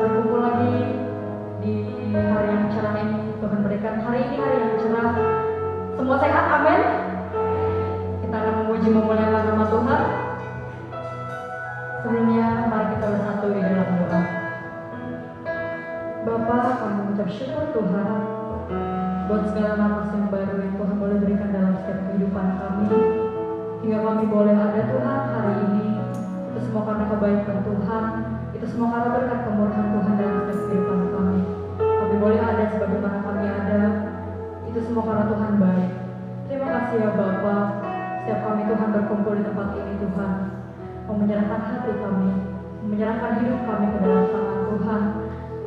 berkumpul lagi di hari yang cerah ini. Tuhan berikan hari ini hari yang cerah. Semua sehat, amin. Kita akan memuji memuliakan nama Tuhan. Sebelumnya mari kita bersatu di dalam doa. Bapa, kami mengucap syukur Tuhan buat segala nafas yang baru yang Tuhan boleh berikan dalam setiap kehidupan kami, hingga kami boleh ada Tuhan hari ini. Itu semua karena kebaikan Tuhan, itu semua karena berkat kemurahan Tuhan dalam setiap kehidupan kami. Kami boleh ada sebagaimana kami ada, itu semua karena Tuhan baik. Terima kasih ya Bapa, setiap kami Tuhan berkumpul di tempat ini Tuhan, mau menyerahkan hati kami, menyerahkan hidup kami ke dalam tangan Tuhan.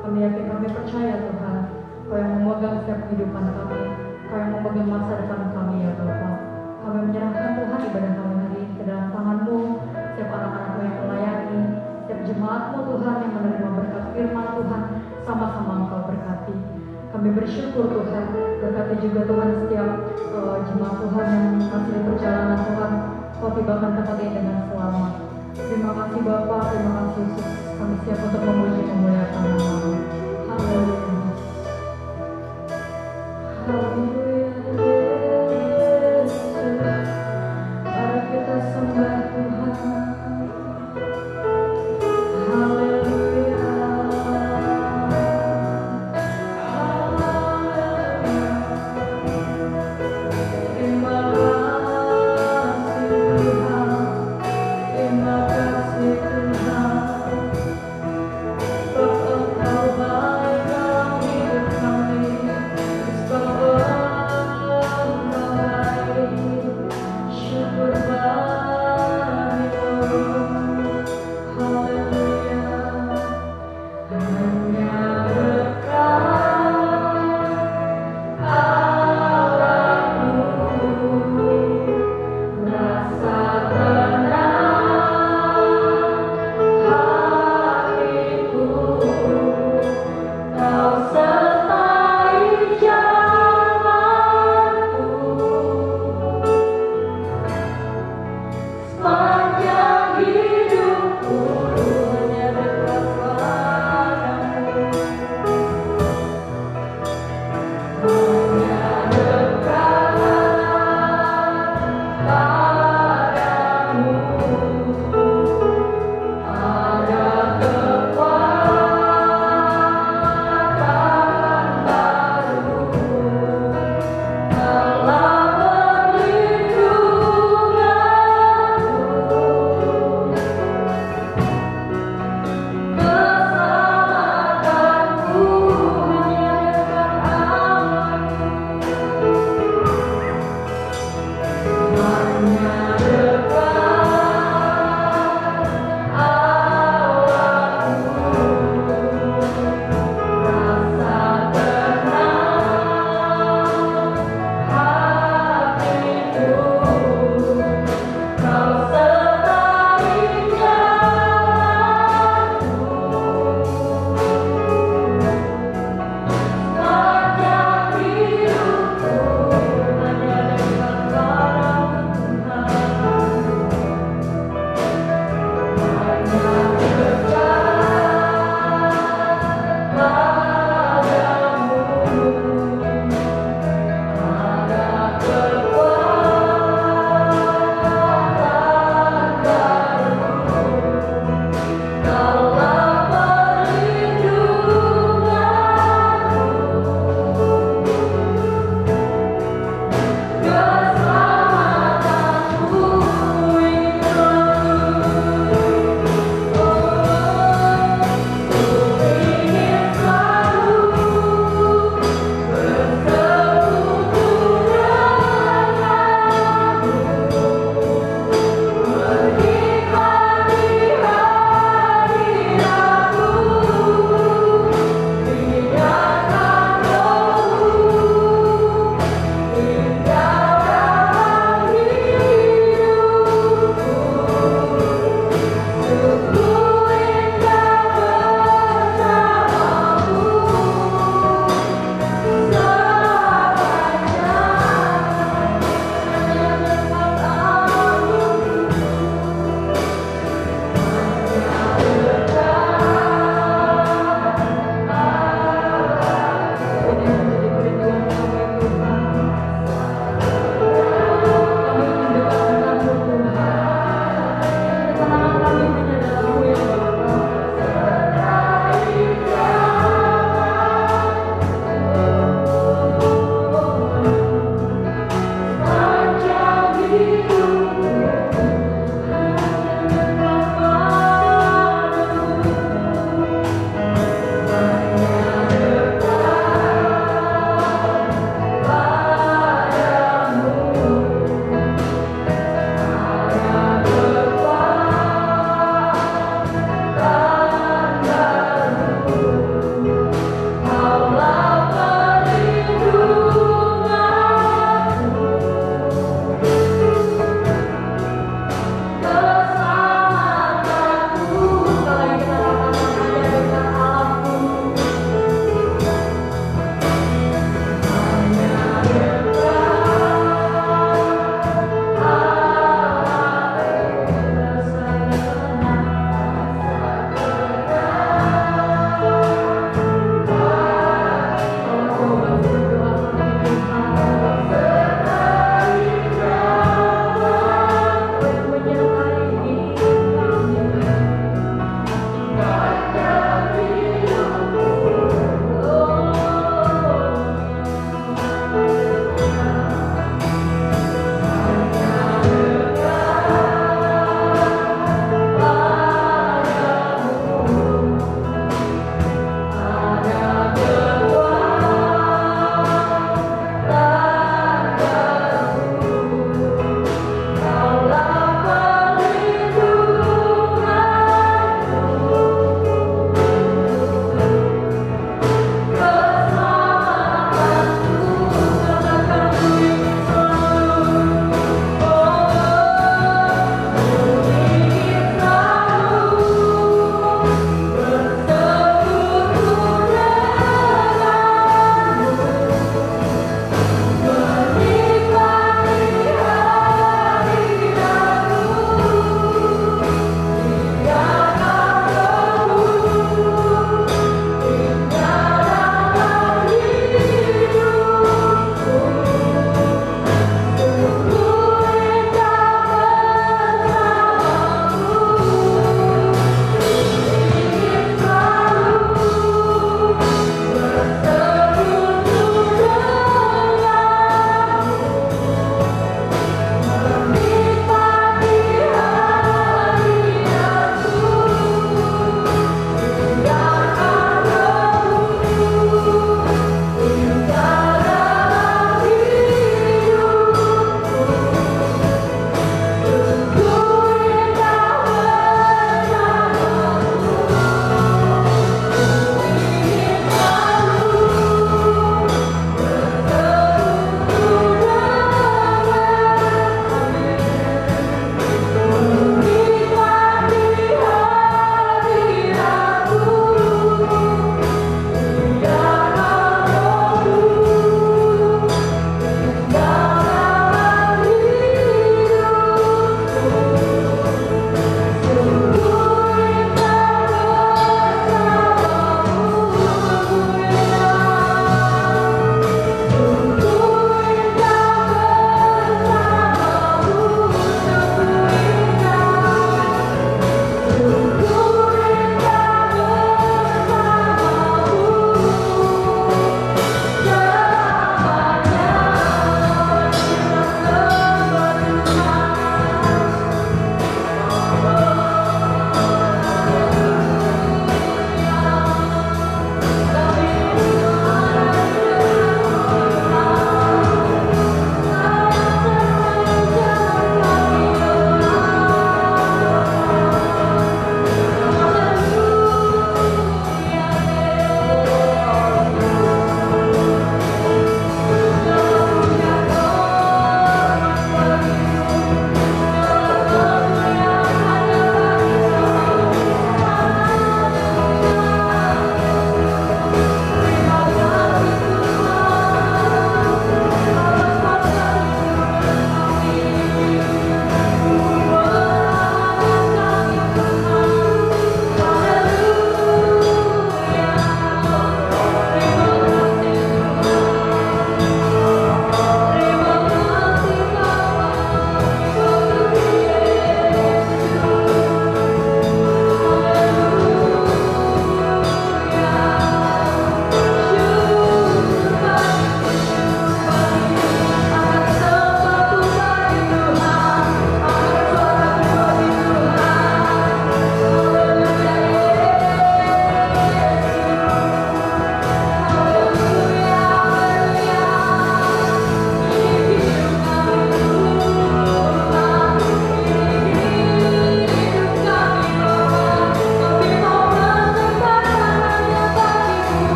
Kami yakin, kami percaya Tuhan, Kau yang memegang setiap kehidupan kami, Kau yang memegang masa depan kami ya Bapa. Kami menyerahkan Tuhan ibadah kami hari ini ke dalam tangan-Mu, setiap anak-anak-Mu yang melayani, setiap jemaat-Mu Tuhan yang menerima berkat firman Tuhan, sama-sama Engkau berkati. Kami bersyukur Tuhan, berkati juga Tuhan setiap jemaat Tuhan yang masih di perjalanan Tuhan, Kau tibakan tempat ini dengan selamat. Terima kasih Bapa, terima kasih Yesus. Kami siap untuk memuji memuliakan nama-Mu. Haleluya. Haleluya Yesus, mari kita sembah Tuhan. Haleluya, haleluya. Terima kasih Tuhan, terima kasih Tuhan. Engkau baik dalam hidup kami, Engkau baik, syukur bagimu. Haleluya, hanya berkat Allahmu, rasa tenang hatiku. Kau sertai jalanku, sepanjang hidupku hanya dekat padamu, hanya dekat padamu. Ada kekuatan baru, Allah perlindunganku, keselamatanku hanya dekat Allahku, hanya dekat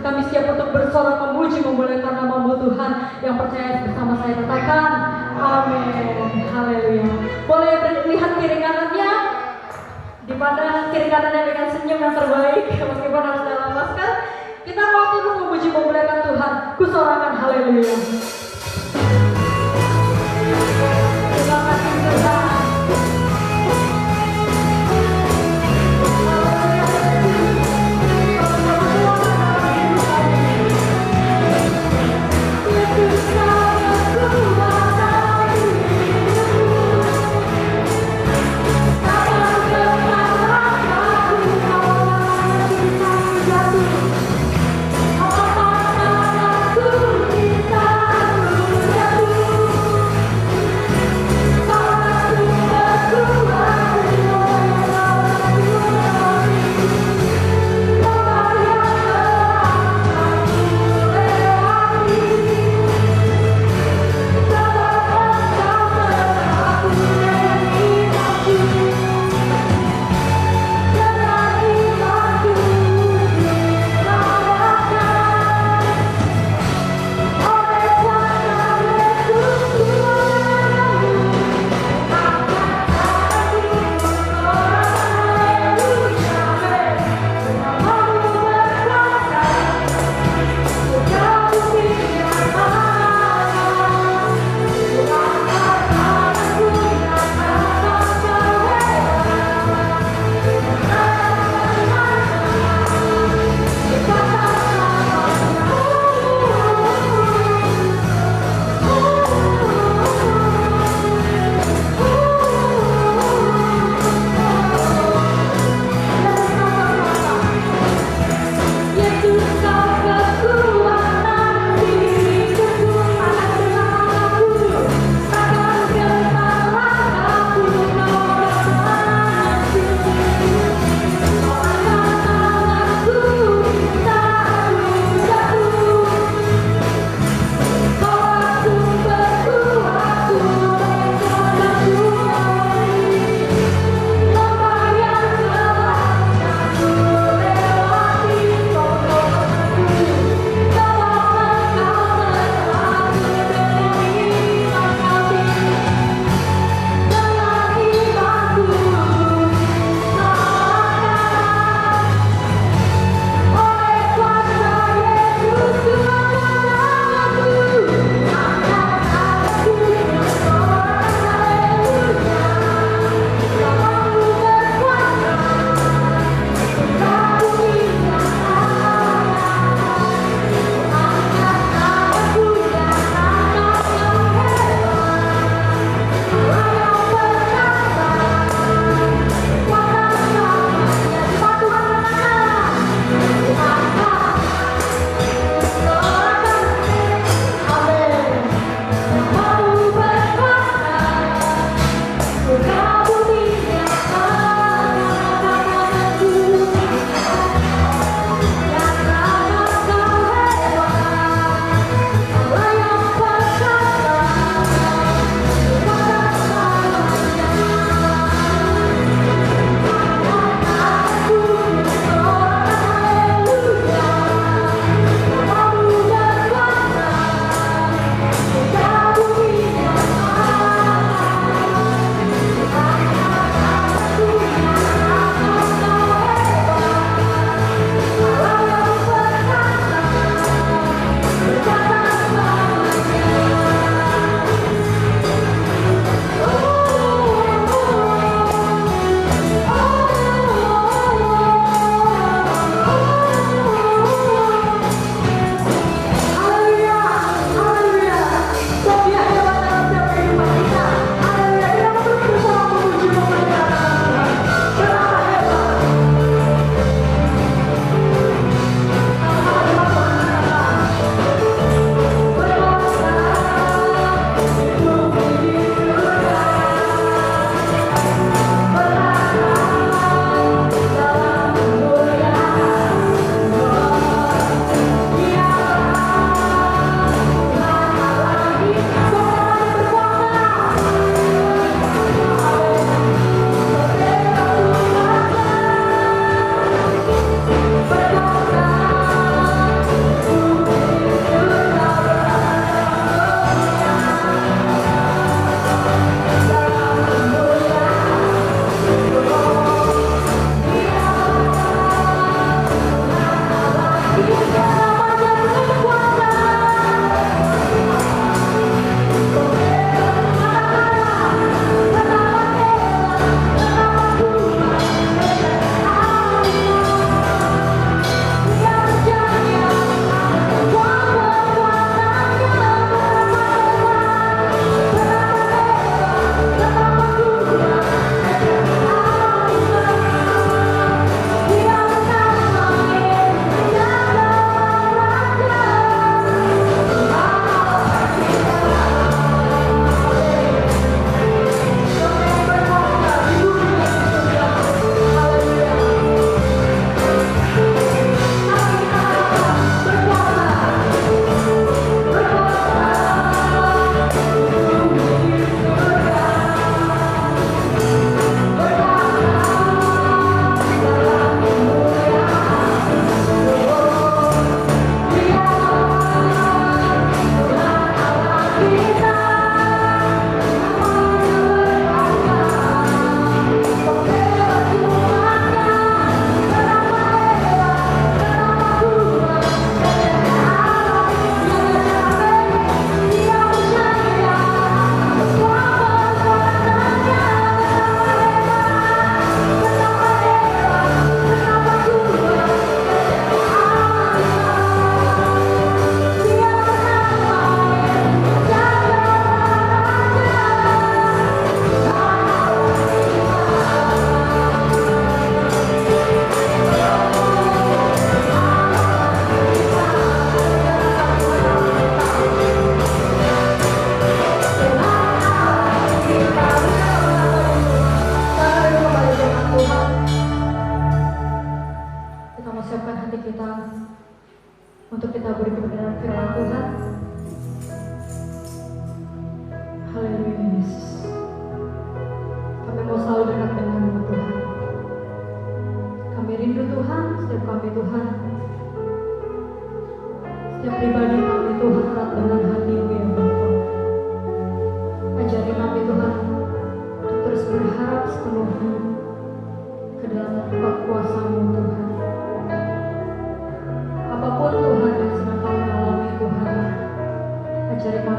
Kami siap untuk bersorak memuji memuliakan nama-Mu Tuhan. Yang percaya bersama saya katakan amin. Haleluya. Boleh lihat kiri kanannya, di mana kiri kanannya dengan senyum yang terbaik meskipun harus dalam masker. Kita mau terus memuji memuliakan Tuhan. Kusorakan haleluya. Terima kasih Tuhan. Aku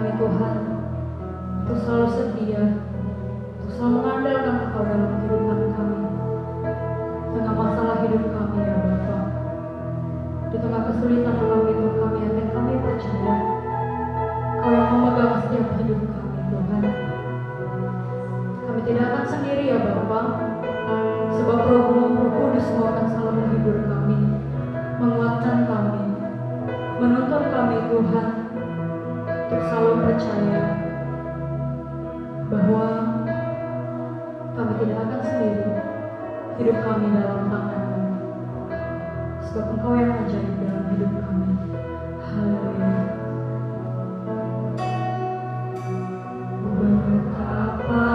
kami Tuhan untuk selalu setia, untuk selalu mengandalkan Engkau dalam kehidupan kami, tengah masalah hidup kami ya Bapa. Di tengah kesulitan kami Tuhan, kami percaya Kau yang memegang setiap hidup kami Tuhan. Kami tidak akan sendiri ya Bapa, sebab Roh Kudus akan selalu menghibur kami, menguatkan kami, menuntun kami Tuhan untuk selalu percaya bahwa kami tidak akan sendiri, hidup kami dalam tangan-Mu, sebab Engkau yang ajaib dalam hidup kami. Haleluya. Betapa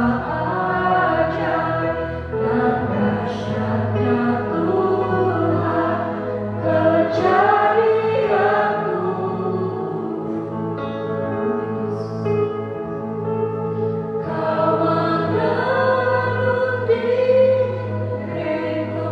ajaib dan dahsyatnya Tuhan kejadian-Mu. Kau menuntun diriku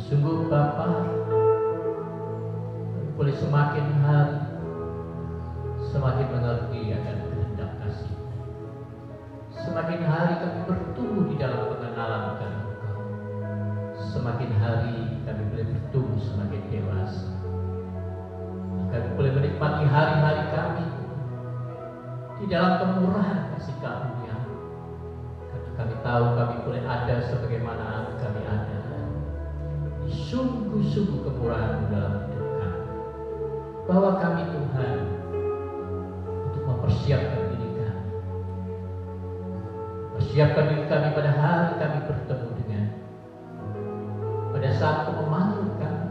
Sungguh Bapa, boleh semakin hari semakin mengerti akan kehendak kasih. Semakin hari kami bertumbuh di dalam pengenalan akan Engkau. Semakin hari kami boleh bertumbuh semakin dewasa. Kami boleh menikmati hari-hari kami di dalam kemurahan kasih karunia. Karena kami tahu kami boleh ada sebagaimana kami ada. Sungguh-sungguh kemurahan dalam hidup kami. Bahwa kami Tuhan untuk mempersiapkan diri kami. Persiapkan diri kami pada hari kami bertemu dengan. Pada saat Kau memanggil kami.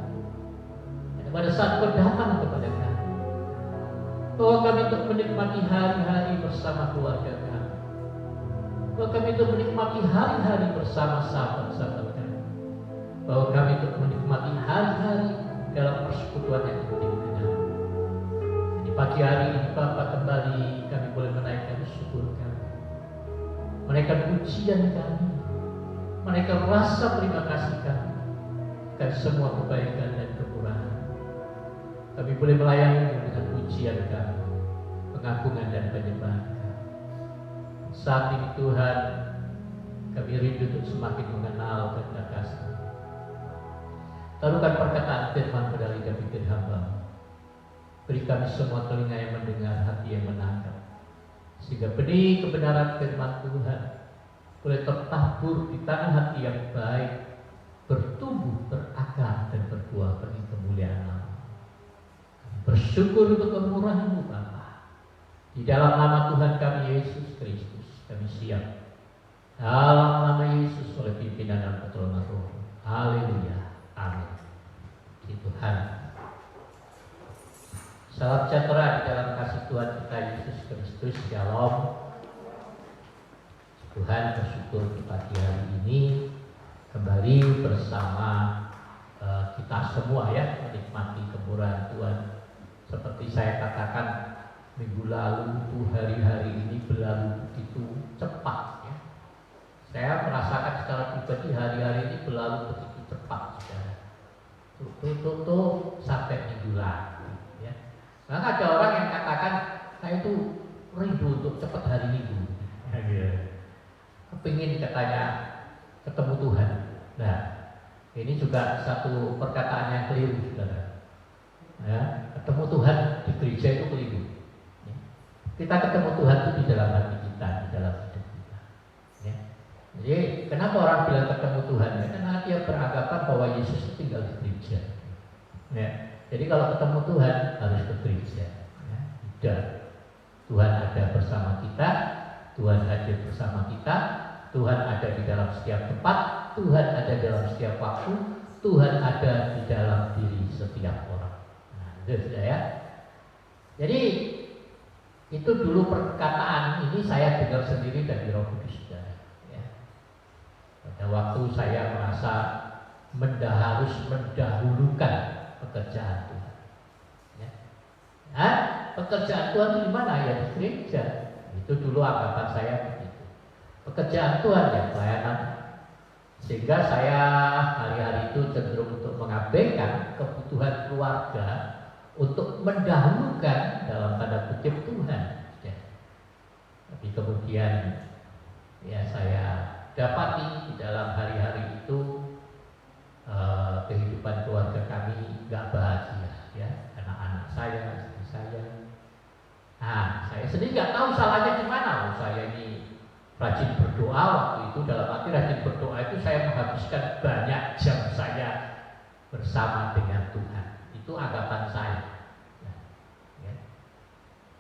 Pada saat Kau datang kepada kami. Bahwa kami untuk menikmati hari-hari bersama keluarga kami. Bahwa kami untuk menikmati hari-hari bersama sahabat-sahabat kami. Bahwa kami untuk menikmati hari-hari dalam persekutuan yang penting dengan. Di pagi hari ini Bapa, kembali kami boleh menaikkan syukur kami, menaikkan pujian kami, menaikkan rasa terima kasih kami akan semua kebaikan dan kemurahan. Kami boleh melayani dengan pujian kami, pengagungan dan penyembahan kami. Saat ini Tuhan, kami rindu untuk semakin mengenal kehendak kasih. Taruhkan perkataan firman pada lidah pikir hamba. Beri kami semua telinga yang mendengar, hati yang menangkap, sehingga benih kebenaran firman Tuhan boleh tertabur di tanah hati yang baik, bertumbuh, berakar dan berbuah bagi kemuliaan Allah. Bersyukur untuk kemurahan-Mu Bapa. Di dalam nama Tuhan kami Yesus Kristus, kami siap. Dalam nama Yesus oleh pimpinan dan pertolongan Roh. Haleluya. Amin. Puji Tuhan. Salam sejahtera di dalam kasih Tuhan kita Yesus Kristus. Shalom. Tuhan, bersyukur di pagi hari ini kembali bersama kita semua ya, menikmati kemurahan Tuhan. Seperti saya katakan minggu lalu itu, hari-hari ini berlalu begitu cepat ya. Saya merasakan secara pribadi hari-hari ini berlalu begitu cepat, saudara. Tuh sampai minggu lalu ya. Maka ada orang yang katakan saya itu rindu untuk cepat hari Minggu ya. Kepingin katanya ketemu Tuhan. Nah, ini juga satu perkataan yang keliru, saudara ya. Ketemu Tuhan di gereja itu keliru ya. Kita ketemu Tuhan itu di dalam hati kita, di dalam hidup kita ya. Jadi kenapa orang bilang ketemu Tuhan ya? Karena dia beranggapan bahwa Yesus tinggal di gereja ya. Jadi kalau ketemu Tuhan harus ke gereja ya. Tidak. Tuhan ada bersama kita, Tuhan hadir bersama kita, Tuhan ada di dalam setiap tempat, Tuhan ada dalam setiap waktu, Tuhan ada di dalam diri setiap orang. Nah, itu sudah ya. Jadi itu dulu perkataan ini saya dengar sendiri dari Roh Kudus ya. Pada waktu saya merasa harus mendahulukan pekerjaan Tuhan ya. Nah, pekerjaan Tuhan itu di mana? Ya di gereja. Itu dulu anggapan saya begitu. Pekerjaan Tuhan ya pelayanan. Sehingga saya hari-hari itu cenderung untuk mengabaikan kebutuhan keluarga untuk mendahulukan dalam tanda kutip Tuhan ya. Tapi kemudian ya saya dapati di dalam hari-hari itu kehidupan keluarga kami gak bahagia ya. Anak-anak saya, istri saya. Nah, saya sendiri gak tahu salahnya di mana. Saya ini rajin berdoa waktu itu, dalam arti rajin berdoa itu saya menghabiskan banyak jam saya bersama dengan Tuhan. Itu anggapan saya ya.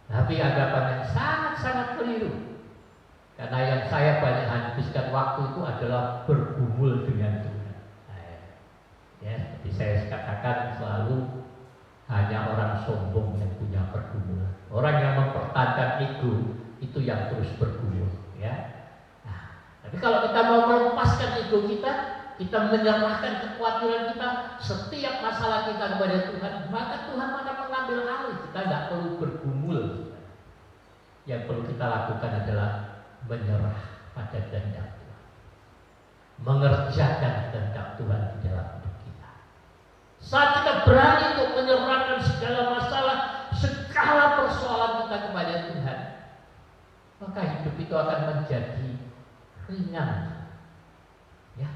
Tapi anggapan yang sangat-sangat keliru. Karena yang saya banyak habiskan waktu itu adalah bergumul dengan Tuhan nah, ya, seperti saya katakan selalu, hanya orang sombong yang punya pergumulan. Orang yang mempertahankan ego itu yang terus bergumul ya. Nah, tapi kalau kita mau melepaskan ego kita, kita menyerahkan kekhawatiran kita, setiap masalah kita kepada Tuhan, maka Tuhan akan mengambil alih. Kita nggak perlu bergumul. Yang perlu kita lakukan adalah menyerah pada kehendak Tuhan, mengerjakan kehendak Tuhan di dalam hidup kita. berani untuk menyerahkan segala masalah, segala persoalan kita kepada Tuhan, maka hidup itu akan menjadi ringan. Ya.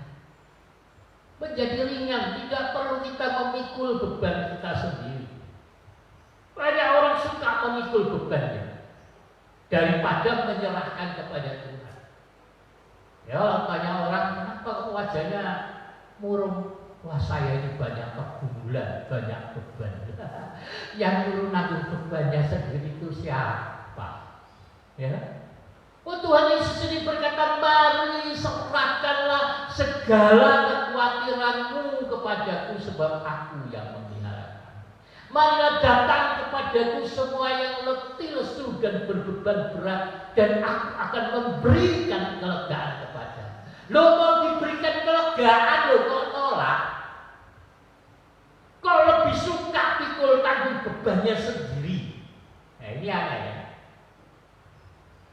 Menjadi ringan, tidak perlu kita memikul beban kita sendiri. Banyak orang suka memikul bebannya daripada menyerahkan kepada Tuhan. Ya, tanya orang, kenapa wajahnya murung? Wah, saya ini banyak pergumulan, banyak beban. Yang turun nanggung bebannya sendiri itu siapa? Ya. Oh, Tuhan Yesus ini berkata, mari serahkanlah segala kekhawatiranmu kepadaku, sebab aku yang memeliharamu. Marilah datang kepadaku semua yang letih, lesu dan berbeban berat, dan aku akan memberikan kelegaan kepadamu. Lo mau diberikan kelegaan, lo kok tolak? Kau lebih suka pikul tanggung bebannya sendiri. Nah, ini aneh ya.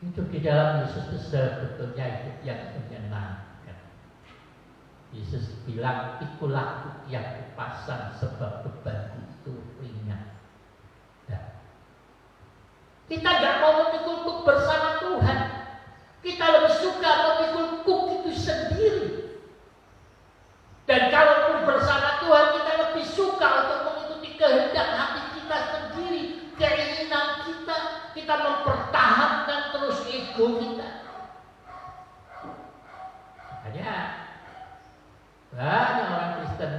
Hidup di dalam Yesus itu sebetulnya hidup yang menyenangkan. Yesus bilang, pikulah aku yang kupasang, sebab bebanku itu ringan. Nah, kita gak mau memikul kuk bersama Tuhan. Kita lebih suka memikul kuk itu sendiri. Dan kalaupun bersama Tuhan, kita lebih suka untuk mengikuti kehendak hati kita sendiri, keinginan kita. Kita mempertahankan terus ego kita. Makanya banyak orang Kristen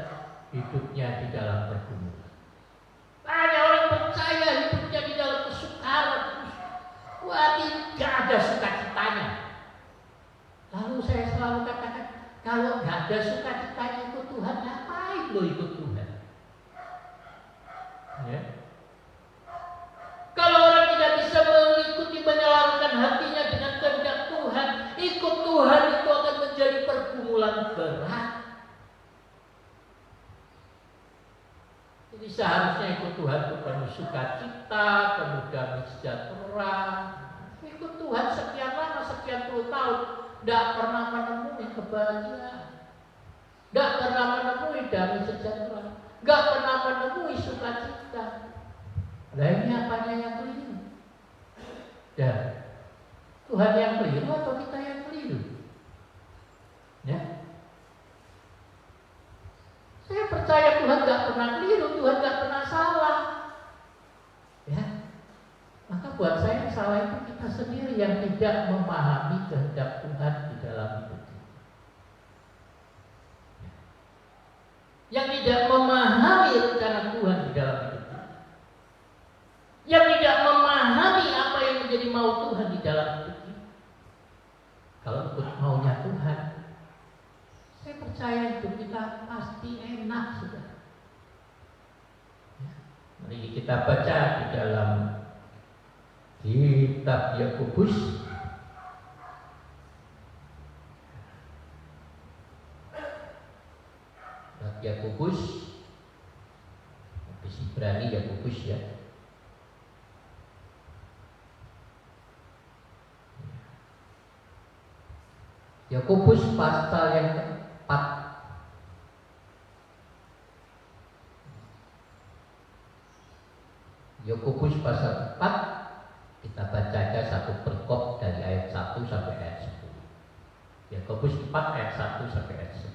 hidupnya di dalam pergumulan. Banyak orang percaya hidupnya di dalam kesukaran. Wah, tidak ada sukacitanya. Lalu saya selalu katakan, kalau nggak ada sukacitanya ikut Tuhan, ngapain lo ikut Tuhan? Ya. Kalau orang tidak bisa mengikuti, menyalankan hatinya dengan kehendak Tuhan, ikut Tuhan itu akan menjadi pergumulan berat. Jadi seharusnya ikut Tuhan itu penuh sukacita, penuh damai sejahtera. Ikut Tuhan sekian lama, sekian puluh tahun, tidak pernah menemui kebahagiaan, tidak pernah menemui damai sejahtera, tidak pernah menemui sukacita. Nah, ini apanya yang keliru? Ya, Tuhan yang keliru atau kita yang keliru? Ya, saya percaya Tuhan gak pernah keliru, Tuhan gak pernah salah. Ya, maka buat saya yang salah itu kita sendiri yang tidak memahami kehendak Tuhan di dalam hidup kita. Yang tidak memahami rencana Tuhan di dalam hidup kita. Yang tidak memahami apa yang menjadi mau Tuhan di dalam hidup kita. Kalau ikut maunya Tuhan, saya percaya hidup kita pasti enak sudah. Ya. Mari kita baca di dalam kitab Yakobus. Yakobus, habis Ibrani Yakobus ya. Yakobus pasal yang keempat. Yakobus pasal 4, kita baca aja satu perikop dari ayat 1 sampai ayat 10. Yakobus 4 ayat 1 sampai ayat 10.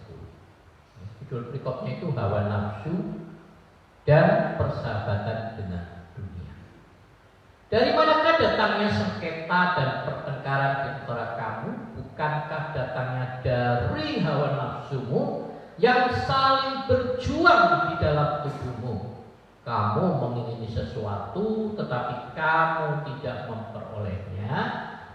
Judul perikopnya itu hawa nafsu dan persahabatan dengan dunia. Dari manakah datangnya sengketa dan pertengkaran di antara kamu? Bukankah datangnya dari hawa nafsumu yang saling berjuang di dalam tubuhmu? Kamu mengingini sesuatu tetapi kamu tidak memperolehnya,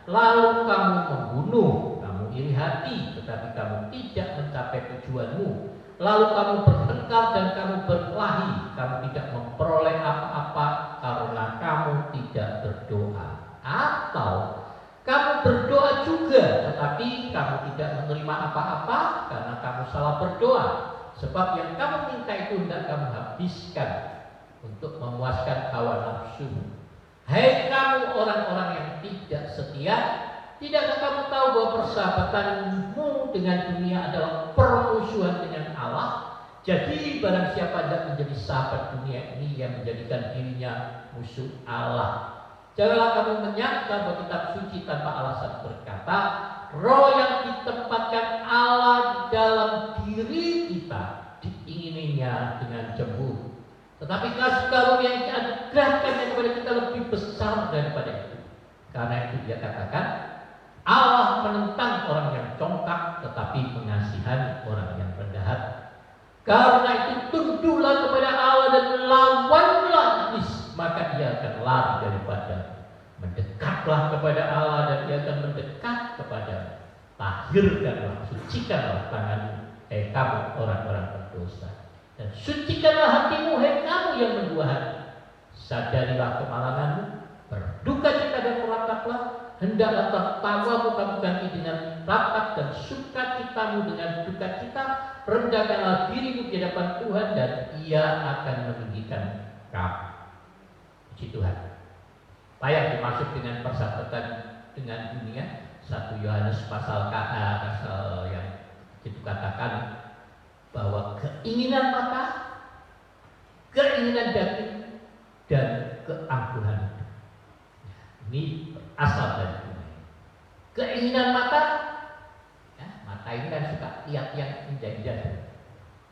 lalu kamu membunuh. Kamu iri hati tetapi kamu tidak mencapai tujuanmu. Lalu kamu bertengkar dan kamu berkelahi. Kamu tidak memperoleh apa-apa karena kamu tidak berdoa. Atau kamu berdoa juga tetapi kamu tidak menerima apa-apa karena kamu salah berdoa. Sebab yang kamu minta itu hendak kamu habiskan untuk memuaskan hawa nafsumu. Hai kamu orang-orang yang tidak setia, tidakkah kamu tahu bahwa persahabatanmu dengan dunia adalah permusuhan dengan Allah? Jadi barang siapa hendak menjadi sahabat dunia ini yang menjadikan dirinya musuh Allah. Janganlah kamu menyangka bahwa kitab suci tanpa alasan berkata, roh yang ditempatkan Allah di dalam diri kita diingininya dengan cemburu. Tetapi kasih karunia yang dianugerahkannya kepada kita lebih besar daripada itu. Karena itu dia katakan, Allah menentang orang yang congkak tetapi mengasihani orang yang rendah hati. Karena itu tunduklah kepada Allah dan lawanlah iblis, maka dia akan lari daripada. Mendekatlah kepada Allah dan dia akan mendekat kepada. Tahirkanlah, sucikanlah tanganmu, hai kamu orang-orang berdosa, dan sucikanlah hatimu, hai kamu yang mendua hati. Sadarilah kemalanganmu, berduka cita dan merataplah. Hendaklah tertawamu kamu ganti dengan ratap dan sukacitamu dengan duka cita. Rendahkanlah dirimu di hadapan Tuhan dan Ia akan meninggikan kamu. Puji Tuhan. Apa yang dimaksud dengan persahabatan dengan dunia? 1 Yohanes pasal yang itu katakan bahwa keinginan mata, keinginan daging, dan keangkuhan ini asal dari dunia. Keinginan mata, ya, mata ini kan suka lihat yang indah-indah,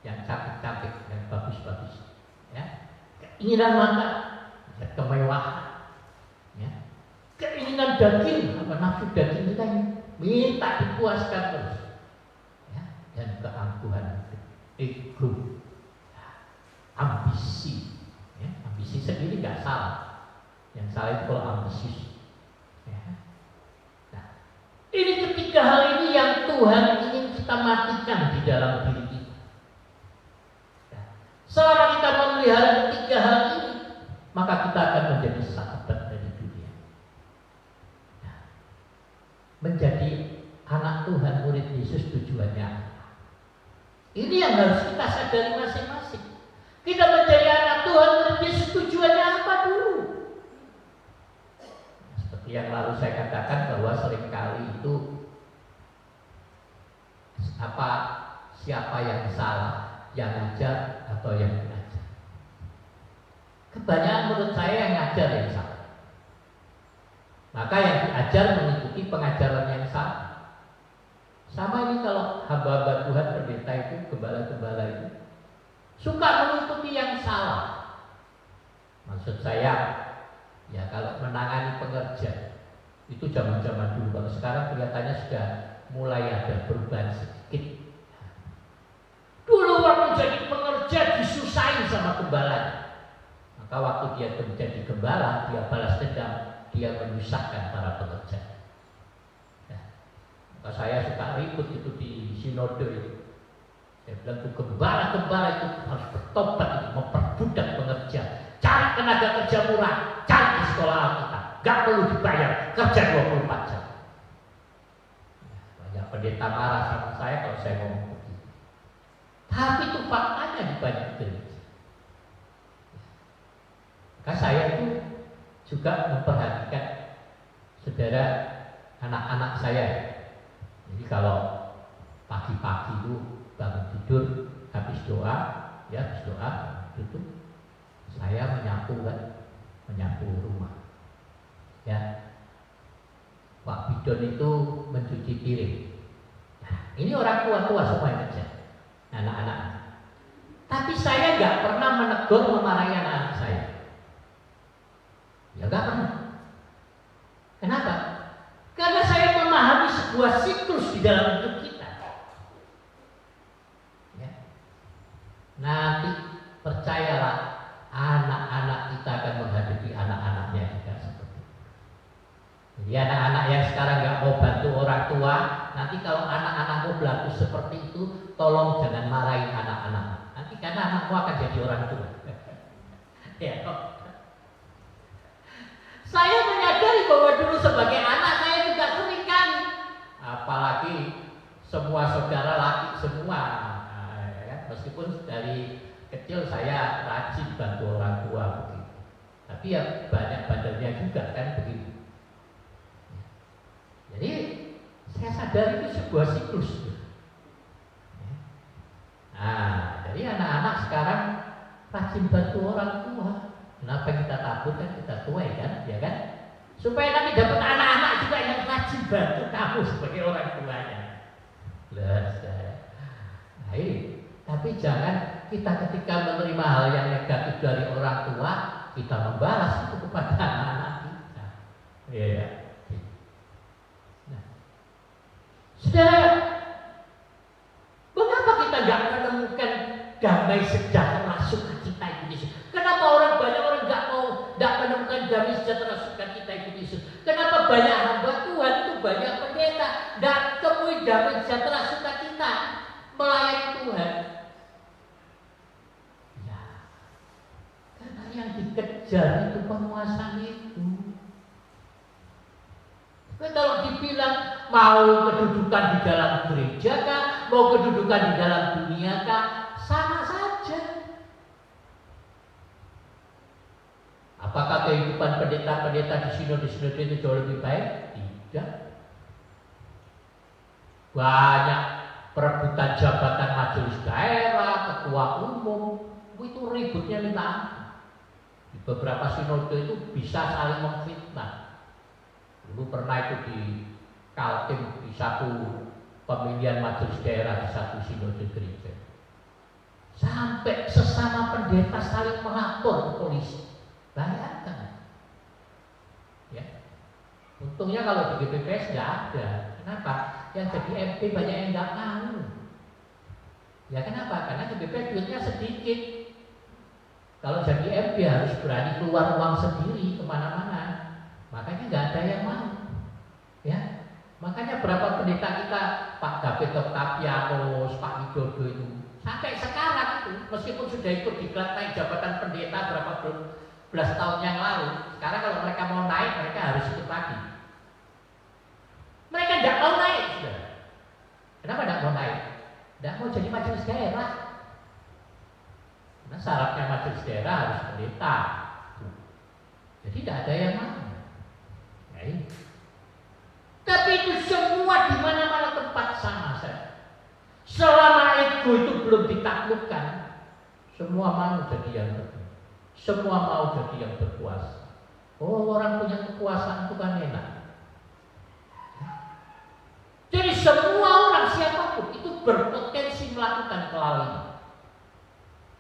yang cantik-cantik, yang bagus-bagus. Ya. Keinginan mata, ya, kemewahan. Ya. Keinginan daging, apa nafsu daging kita ini minta dipuaskan terus. Ya. Dan keangkuhan, ego, ya. Ambisi. Ya. Ambisi sendiri nggak salah. Yang salah itu kalau ambisius. Ya. Nah, ini ketiga hal ini yang Tuhan ingin kita matikan di dalam diri kita. Ya. Selama kita memelihara ketiga hal ini, maka kita akan menjadi sahabat dari dunia. Ya. Menjadi anak Tuhan, murid Yesus tujuannya apa? Ini yang harus kita sadari masing-masing. Kita menjadi anak Tuhan, murid Yesus tujuannya apa dulu? Yang lalu saya katakan bahwa seringkali itu siapa yang salah, yang ngajar atau yang belajar. Kebanyakan menurut saya yang ngajar yang salah. Maka yang diajar mengikuti pengajaran yang salah. Sama ini kalau hamba-hamba Tuhan, pendeta itu, gembala-gembala itu suka mengikuti yang salah. Maksud saya, ya kalau menangani pengerja itu zaman-zaman dulu. Kalau sekarang kelihatannya sudah mulai ada perubahan sedikit. Dulu waktu jadi pengerja disusahin sama gembala. Maka waktu dia menjadi gembala, dia balas dendam, dia menyusahkan para pekerja. Ya. Maka saya suka ribut itu di sinode itu. Saya bilang tuh gembala-gembala itu harus bertobat, itu memperbudak pengerja. Cari tenaga kerja murah, cari di sekolah Alkitab, gak perlu dibayar, kerja 24 jam. Banyak pendeta marah sama saya kalau saya ngomong begitu. Tapi itu faktanya di banyak gereja. Maka saya itu juga memperhatikan saudara anak-anak saya. Jadi kalau pagi-pagi itu bangun tidur, habis doa, itu saya menyapu rumah. Ya, Pak Bidon itu mencuci piring. Nah, ini orang tua-tua semua yang kerja, anak-anak. Tapi saya nggak pernah menegur, memarahi anak-anak saya. Ya nggak pernah. Kenapa? Karena saya memahami sebuah siklus di dalam hidup kita. Ya. Nanti percayalah, anak-anak kita akan menghadapi anak-anaknya juga seperti itu. Jadi anak-anak yang sekarang nggak mau bantu orang tua, nanti kalau anak-anakmu berlaku seperti itu, tolong jangan marahin anak-anak. Nanti karena anakmu akan jadi orang tua. Ya. Saya menyadari bahwa dulu sebagai anak saya juga sering kali, apalagi semua saudara laki semua, ya, meskipun dari kecil saya rajin bantu orang tua begitu. Tapi ya banyak bandelnya juga kan begitu. Jadi saya sadar itu sebuah siklus. Nah, Jadi anak-anak sekarang rajin bantu orang tua. Kenapa kita takut kan kita tua kan, ya kan? Supaya nanti dapat anak-anak juga yang rajin bantu kamu sebagai orang tuanya. Tapi jangan kita ketika menerima hal yang negatif dari orang tua, kita membalas itu kepada anak-anak kita. Ya. Nah, saudara, mengapa kita nggak menemukan damai sejahtera sukacita itu Yesus? Kenapa banyak orang nggak menemukan damai sejahtera sukacita itu Yesus? Kenapa banyak hamba Tuhan itu banyak pendeta nggak temui damai sejahtera sukacita melayani Tuhan? Ya, karena yang dikejar itu penguasaan itu. Kalau dibilang mau kedudukan di dalam gereja kah, mau kedudukan di dalam dunia kah, sama saja. Apakah kehidupan pendeta-pendeta di sinode itu jauh lebih baik? Tidak. Banyak perebutan jabatan majelis daerah, ketua umum, itu ributnya minta ampun. Di beberapa sinode itu bisa saling memfitnah. Dulu pernah itu di Kaltim, di satu pemilihan majelis daerah di satu sinode gereja. Sampai sesama pendeta saling melapor ke polisi. Bayangkan. Ya. Untungnya kalau di GPPS nggak ada. Kenapa? Yang jadi MP banyak yang nggak tahu. Ya kenapa? Karena GPPS duitnya sedikit. Kalau jadi MP harus berani keluar uang sendiri kemana-mana. Makanya nggak ada yang mau, ya. Makanya berapa pendeta kita, Pak David Octavianus, Pak Widodo itu, sampai sekarang itu, meskipun sudah ikut diklat naik jabatan pendeta berapa belas tahun yang lalu, sekarang kalau mereka mau naik, mereka harus ikut lagi. Mereka nggak mau naik, sudah. Kenapa nggak mau naik? Nggak mau jadi majelis daerah. Karena syaratnya majelis daerah harus pendeta. Jadi tidak ada yang mau. Tapi itu semua di mana-mana tempat sama saja. Selama ego itu belum ditaklukkan, semua mau jadi yang terbaik. Semua mau jadi yang berkuasa. Oh, orang punya kekuasaan itu kan enak. Jadi semua orang siapapun itu berpotensi melakukan kelalaian.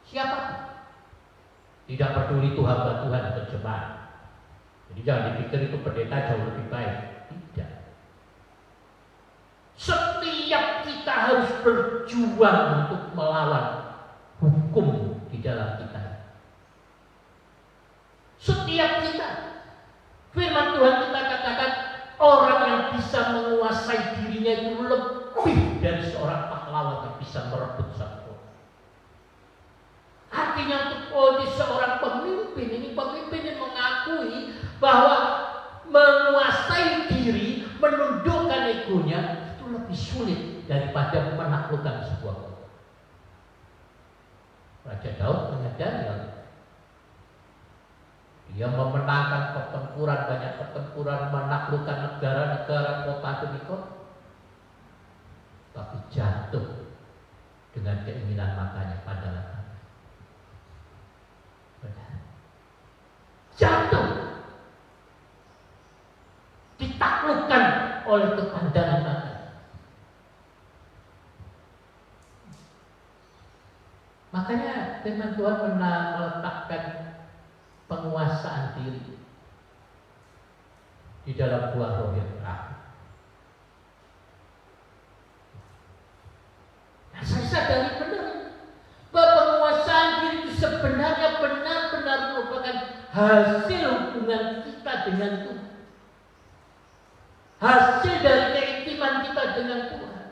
Siapapun. Tidak peduli itu hamba Tuhan atau jemaat. Jadi jangan dipikir itu pendeta jauh lebih baik. Tidak. Setiap kita harus berjuang untuk melawan hukum di dalam kita. Setiap kita. Firman Tuhan kita katakan orang yang bisa menguasai dirinya itu lebih dari seorang pahlawan yang bisa merebut satu. Artinya untuk seorang pemimpin, ini pemimpin yang mengakui bahwa menguasai diri, menundukkan egonya itu lebih sulit daripada menaklukkan sebuah kota. Raja Daud menyadari hal itu. Dia memenangkan pertempuran, banyak pertempuran, menaklukkan negara-negara, kota demi kota, tapi jatuh dengan keinginan matanya pada jatuh, ditaklukkan oleh kepandangan mata. Makanya firman Tuhan meletakkan penguasaan diri di dalam buah roh yang terakhir. Nah, saya sadari benar bahwa penguasaan diri itu sebenarnya benar-benar merupakan hasil hubungan kita dengan Tuhan. Hasil dari keintiman kita dengan Tuhan.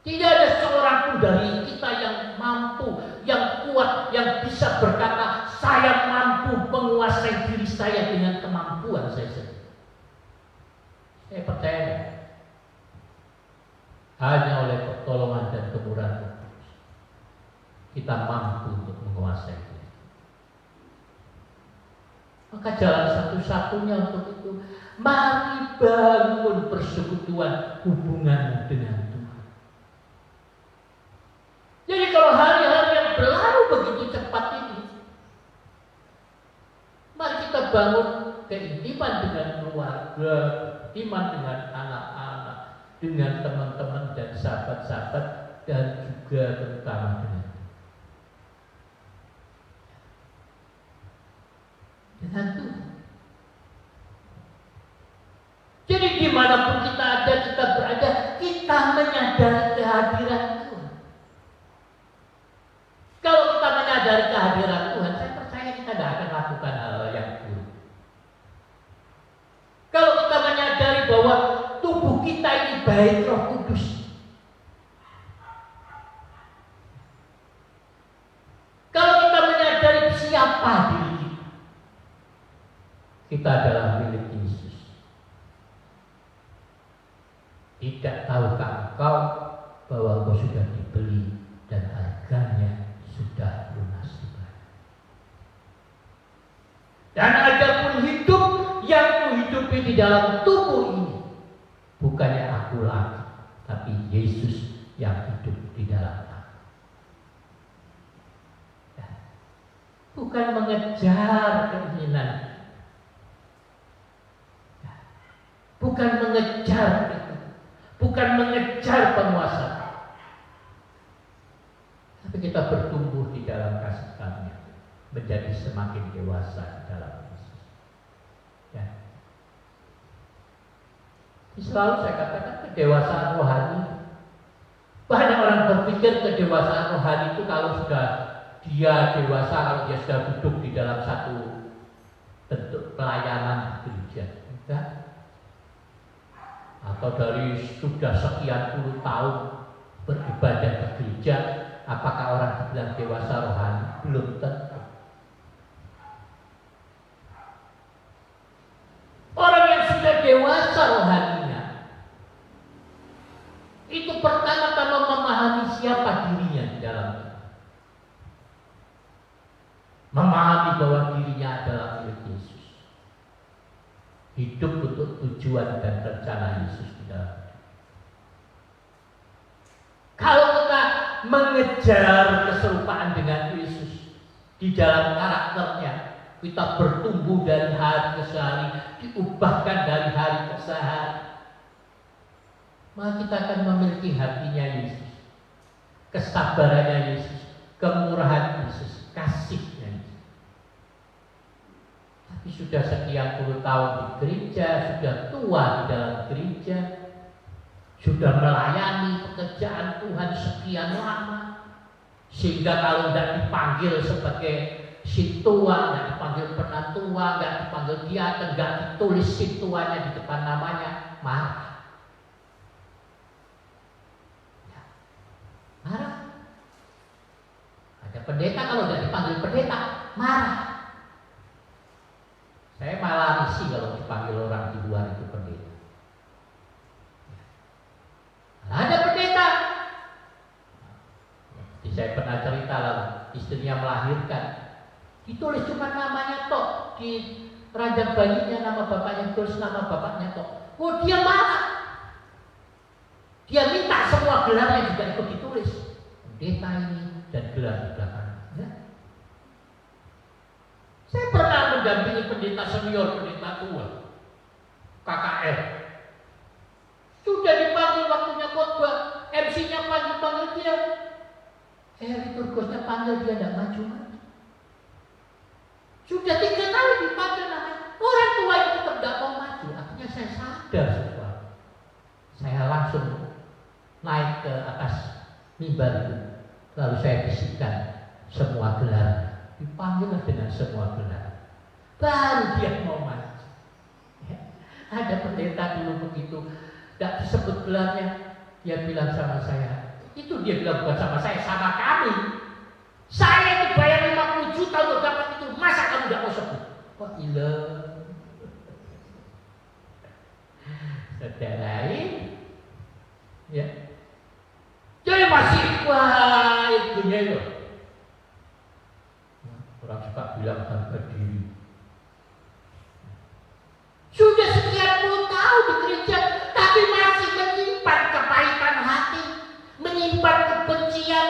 Tidak ada seorang pun dari kita yang mampu, yang kuat, yang bisa berkata, saya mampu menguasai diri saya dengan kemampuan saya sendiri. Saya percaya hanya oleh pertolongan dan kemurahan Tuhan kita mampu untuk menguasai diri. Maka jalan satu-satunya untuk itu, mari bangun persekutuan hubunganmu dengan Tuhan. terbangun keintiman dengan keluarga, iman dengan anak-anak, dengan teman-teman dan sahabat-sahabat, dan juga terutama dengan Tuhan. Jadi dimanapun kita ada, kita berada, kita menyadari kehadiran Tuhan. Kalau kita menyadari kehadiran Tuhan, saya percaya kita tidak akan lakukan hal yang buruk. Kalau kita menyadari bahwa tubuh kita ini baik Roh Kudus, kalau kita menyadari siapa diri kita, kita adalah milik Yesus. Tidak tahukah engkau bahwa engkau sudah dibeli dan harganya sudah lunas dibayar. Dan adapun hidup yang kuhidupi di dalam tubuh ini, bukannya aku lagi, tapi Yesus yang hidup di dalam aku. Ya. Bukan mengejar keinginan, ya. Bukan mengejar itu, bukan mengejar penguasa, tapi kita bertumbuh di dalam kasih karunia, menjadi semakin dewasa di dalam Yesus. Ya. Selalu saya katakan kedewasaan rohani. Banyak orang berpikir kedewasaan rohani itu kalau sudah dia dewasa, kalau dia sudah duduk di dalam satu bentuk pelayanan gereja, enggak? Atau dari sudah sekian puluh tahun beribadah di gereja, apakah orang dibilang dewasa rohani? Belum tentu. Orang yang sudah dewasa rohaninya itu pertama-tama memahami siapa dirinya di dalam itu. Memahami bahwa dirinya adalah milik Yesus. Hidup untuk tujuan dan rencana Yesus di dalam hidup. Kalau kita mengejar keserupaan dengan Yesus di dalam karakternya, kita bertumbuh dari hari ke hari, diubahkan dari hari ke hari, maka kita akan memiliki hatinya Yesus, kesabarannya Yesus, kemurahan Yesus, kasihnya Yesus. Tapi sudah sekian puluh tahun di gereja, sudah tua di dalam gereja, sudah melayani pekerjaan Tuhan sekian lama, sehingga kalau tidak dipanggil sebagai si tua, tidak dipanggil penatua, tidak dipanggil diaken, tidak ditulis si tuanya di depan namanya, marah. Ya. Marah. Ada pendeta kalau tidak dipanggil pendeta, marah. Saya malah risih kalau dipanggil orang di luar itu pendeta. Ada pendeta. Jadi saya pernah cerita lalu, istrinya melahirkan, ditulis cuma namanya tok, di ranjang bayinya nama bapaknya, tulis nama bapaknya tok. Oh, dia marah. Dia minta semua gelarnya juga ikut ditulis. Pendeta ini dan gelar di belakang. Ya. Saya pernah mendampingi pendeta senior, pendeta tua, KKR. Sudah dipanggil waktunya khotbah, MC-nya panggil dia. Liturgosnya panggil dia tidak maju. Sudah 3 kali dipanggil namanya. Orang tua itu tidak mau maju. Akhirnya saya sadar sesuatu. Saya langsung naik ke atas mimbar itu. Lalu saya bisikkan semua gelar. Dipanggil dengan semua gelar. Baru dia mau maju. Ya. Ada pendeta dulu begitu, tidak disebut gelarnya. Dia bilang sama saya, itu dia bilang bukan sama saya, sama kami. Saya dibayar 50 juta untuk dapat itu. Masa kamu tidak mau sebut? Wah, gila. Saudarain, ya. Jadi masih wah itunya itu. Orang suka bilang harga diri. Sudah sekian puluh tahun di gereja, tapi masih menyimpan kepahitan hati, menyimpan kebencian,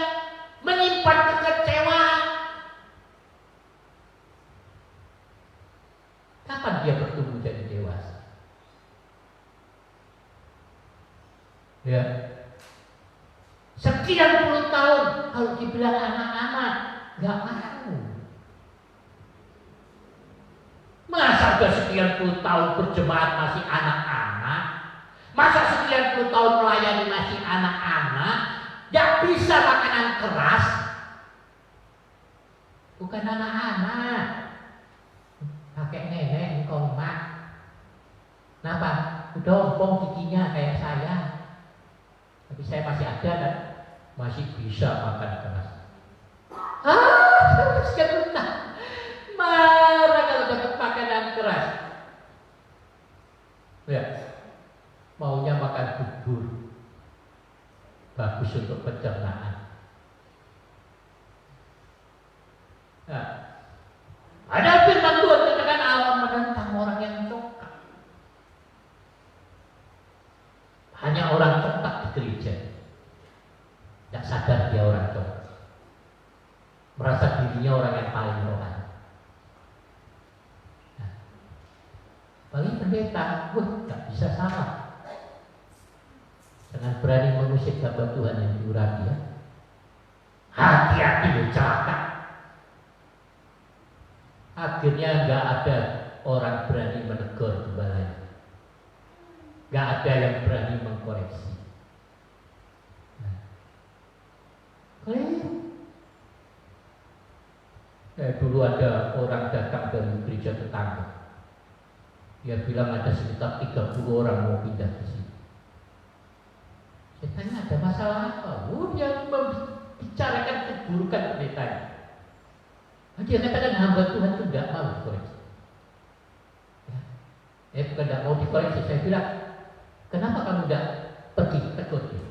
menyimpan kekecewaan. Ya. Sekian puluh tahun kalau dibilang anak-anak nggak mau. Masa udah sekian puluh tahun berjemaat masih anak-anak? Masa sekian puluh tahun melayani masih anak-anak? Nggak bisa makanan keras? Bukan anak-anak, kakek nenek engkau mak. Kenapa? Udah ompong giginya kayak saya, tapi saya masih ada kan, masih bisa makan keras. Sekian marah kalau dapat makanan keras. Ya, maunya makan bubur, bagus untuk pencernaan. Nah, ada firman Tuhan katakan Allah menentang orang yang congkak. Hanya orang congkak di gereja, tidak sadar dia orang congkak, merasa dirinya orang yang paling rohani. Nah, bagi pendeta, nggak bisa salah. Jangan berani mengusik hamba Tuhan yang diurapi ya. Hati-hati loh, celaka. Akhirnya nggak ada orang berani menegur gembalanya, nggak ada yang berani mengkoreksi. Nah, dulu ada orang datang dari gereja tetangga, dia bilang ada sekitar 30 orang mau pindah ke sini. Saya tanya ada masalah apa? Dia membicarakan keburukan pendetanya. Dia katakan hamba Tuhan itu tidak mau dikoreksi. Ya. Bukan tidak mau dikoreksi. Saya bilang, kenapa kamu tidak pergi tegur dia?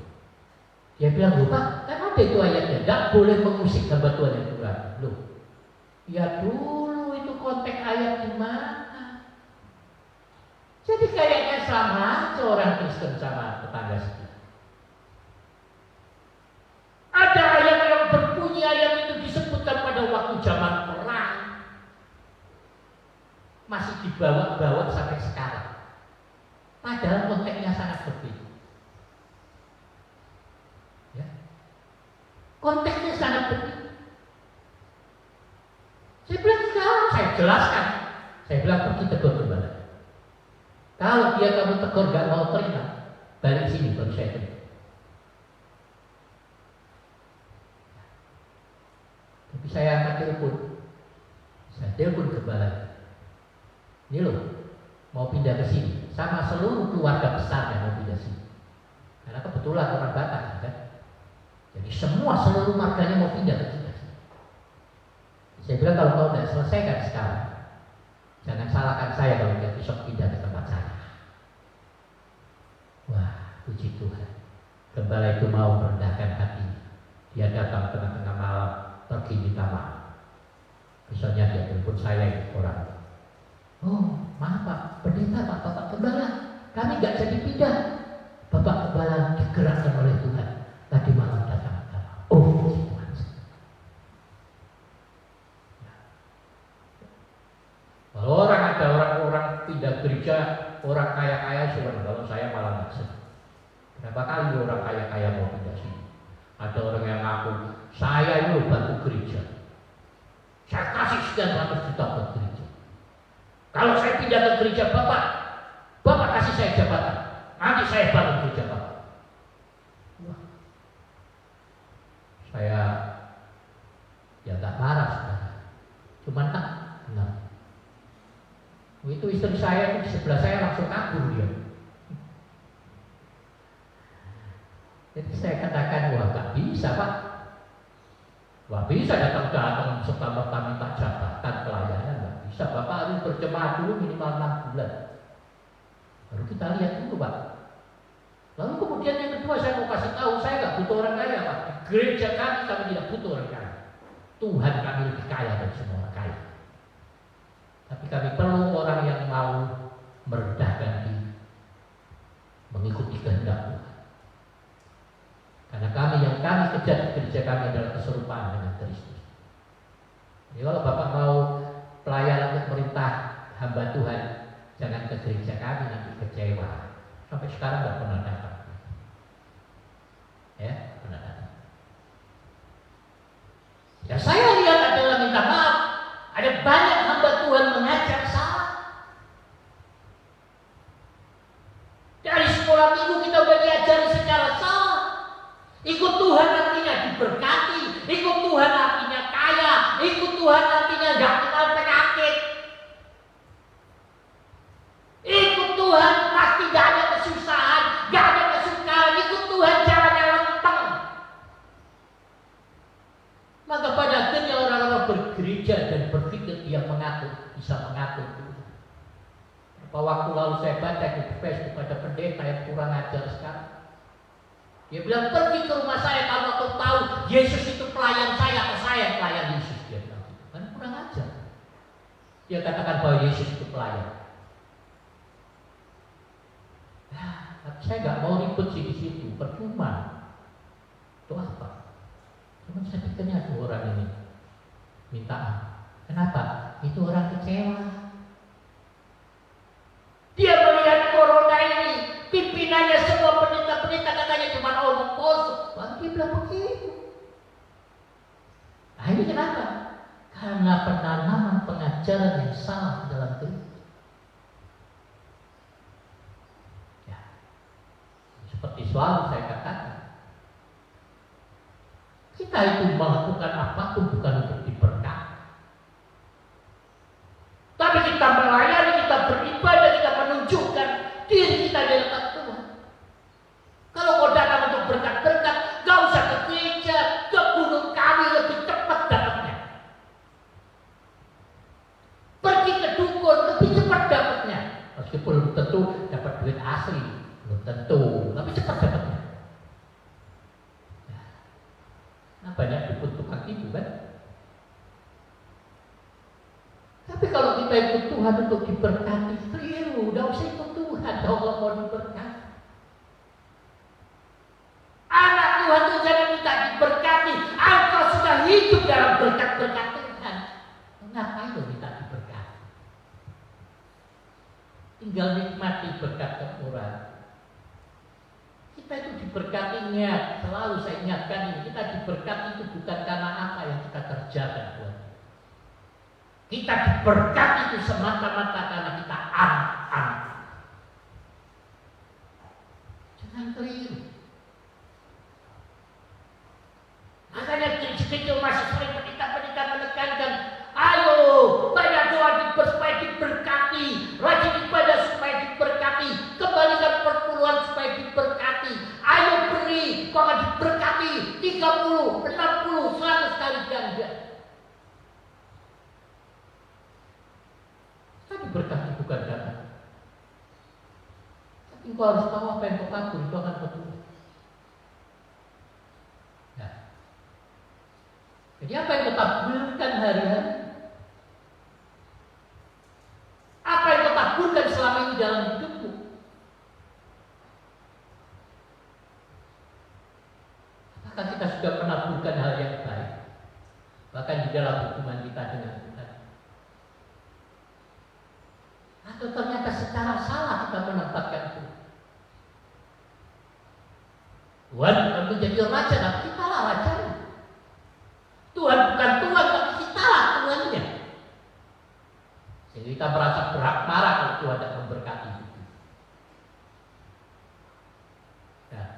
Dia bilang, lupa, kan ada itu ayatnya, tidak boleh mengusik hamba Tuhan yang curang. Loh, ya dulu itu konteks ayat di mana? Jadi kayaknya sama aja orang Kristen sama tetangga sekitar. Ada ayat yang berbunyi, ayat itu disebutkan pada waktu zaman perang, masih dibawa-bawa sampai sekarang. Padahal konteksnya sangat berbeda. Ya. Konteksnya sangat berbeda. Saya bilang kalau saya jelaskan, saya bilang pergi tegur gembala. Kalau dia kamu tegur gak mau terima, balik sini baru saya terima. Tapi saya angkat telepon, saya telepon gembala. Ini loh, mau pindah ke sini, sama seluruh keluarga besar yang mau pindah sini. Karena kebetulan orang Batak kan, jadi seluruh marganya mau pindah ke kita. Saya bilang kalau kau tidak selesaikan sekarang, jangan salahkan saya kalau dia besok pindah ke tempat saya. Wah, puji Tuhan, gembala itu mau merendahkan hati. Dia datang tengah-tengah malam, pergi minta maaf. Besoknya dia telepon saya orang. Oh, maaf Pak, pendeta Pak, Bapak Gembala, kami gak jadi pindah. Bapak Gembala digerakkan oleh Tuhan. Tadi malam datang. Oh, Tuhan. Kalau ada orang pindah gereja, orang kaya-kaya sudah, kalau saya malah gak sedih. Berapa kali orang kaya-kaya mau pindah sini? Ada orang yang ngaku, saya ini bantu gereja. Saya kasih sekian ratus juta buat gereja. Kalau saya pindah ke gereja Bapak kasih saya jabatan. Nanti saya bangun gereja Bapak. Wah. Saya ya tak marah sudah. Cuman tak benar. Itu istri saya itu di sebelah saya langsung kabur dia. Jadi saya katakan, wah gak bisa Pak. Wah bisa datang-datang serta-merta minta jabatan pelayanan, gak bisa. Bapak harus berjemaat dulu minimal 6 bulan. Baru kita lihat dulu Pak. Lalu kemudian yang kedua saya mau kasih tahu, saya gak butuh orang kaya Pak. Di gereja kami tidak butuh orang kaya. Tuhan kami lebih kaya dari semua orang kaya. Tapi kami perlu orang yang mau merendahkan diri, mengikuti kehendak Tuhan. Karena yang kami kejar di gereja kami adalah keserupaan dengan Kristus. Jadi kalau Bapak mau pelayan untuk perintah hamba Tuhan, jangan ke gereja kami nanti kecewa. Sampai sekarang nggak pernah datang. Ya, benar. Ya saya lihat adalah minta maaf, ada banyak hamba Tuhan mengajar salah. Dari sekolah minggu kita udah diajari secara salah. Ikut Tuhan artinya diberkati, ikut Tuhan artinya kaya, ikut Tuhan artinya gak kenal penyakit. Ikut Tuhan pasti gak ada kesusahan, gak ada kesukaran. Ikut Tuhan caranya lempeng. Maka pada akhirnya orang-orang bergereja dan berpikir dia bisa mengatur Tuhan. Beberapa waktu lalu saya baca di Facebook ada pendeta yang kurang ajar sekali. Dia bilang, pergi ke rumah saya kalau kau tahu Yesus itu pelayan saya atau saya yang pelayan Yesus. Dia bilang, kan kurang ajar. Dia katakan bahwa Yesus itu pelayan. Saya nggak mau ribut sih di situ, percuma. Itu apa? Cuma saya pikirnya dua orang ini minta. Kenapa? Itu orang kecewa. Dia melihat corona ini, pimpinannya semua pendeta-pendeta katanya cuma omong kosong. Dia bilang begitu. Nah ini kenapa? Karena penanaman pengajaran yang salah dalam gereja. Seperti selalu saya katakan, kita itu melakukan apapun bukan untuk diberkati, tapi kita melayani, kita beribadah, kita menunjukkan diri kita di hadapan Tuhan. Kalau kau datang untuk berkat-berkat, gak usah ke gereja, ke gunung kami lebih cepat dapatnya. Pergi ke dukun lebih cepat dapatnya, meskipun belum tentu dapat duit asli. Belum tentu, tapi cepat dapatnya. Nah, banyak dukun tukang tipu kan. Tapi kalau kita ikut Tuhan untuk diberkati, keliru. Udah usah ikut Tuhan kalau mau diberkati. Anak Tuhan itu jangan minta diberkati. Engkau sudah hidup dalam berkat-berkat Tuhan. Ngapain lo minta diberkati? Tinggal nikmati berkat kemurahan. Kita itu diberkati, ingat, selalu saya ingatkan ini, kita diberkati itu bukan karena apa yang kita kerjakan buat. Kita diberkati itu semata-mata karena kita anak-anak. Jangan keliru. Makanya kecil-kecil masih sering pendeta-pendeta menekankan, ayo banyak doa supaya diberkati, rajin ibadah supaya diberkati, kembalikan perpuluhan supaya diberkati, ayo beri, kau akan diberkati 30, 60, 100 kali ganda. Kita diberkati bukan dana, tapi kau harus tahu apa yang kau kabur itu akan betul. Jadi apa yang kita tabulkan hari-hari? Apa yang kita tabulkan selama ini dalam hidupmu? Apakah kita sudah menaburkan hal yang baik? Bahkan di dalam hubungan kita dengan Tuhan. Atau ternyata secara salah kita menempatkan Tuhan. Tuhan bukan menjadi raja, tapi kita lah rajanya. Tuhan bukan Tuhan, tapi kita lah Tuhannya. Jadi kita merasa berat marah kalau Tuhan tidak memberkati itu. Nah,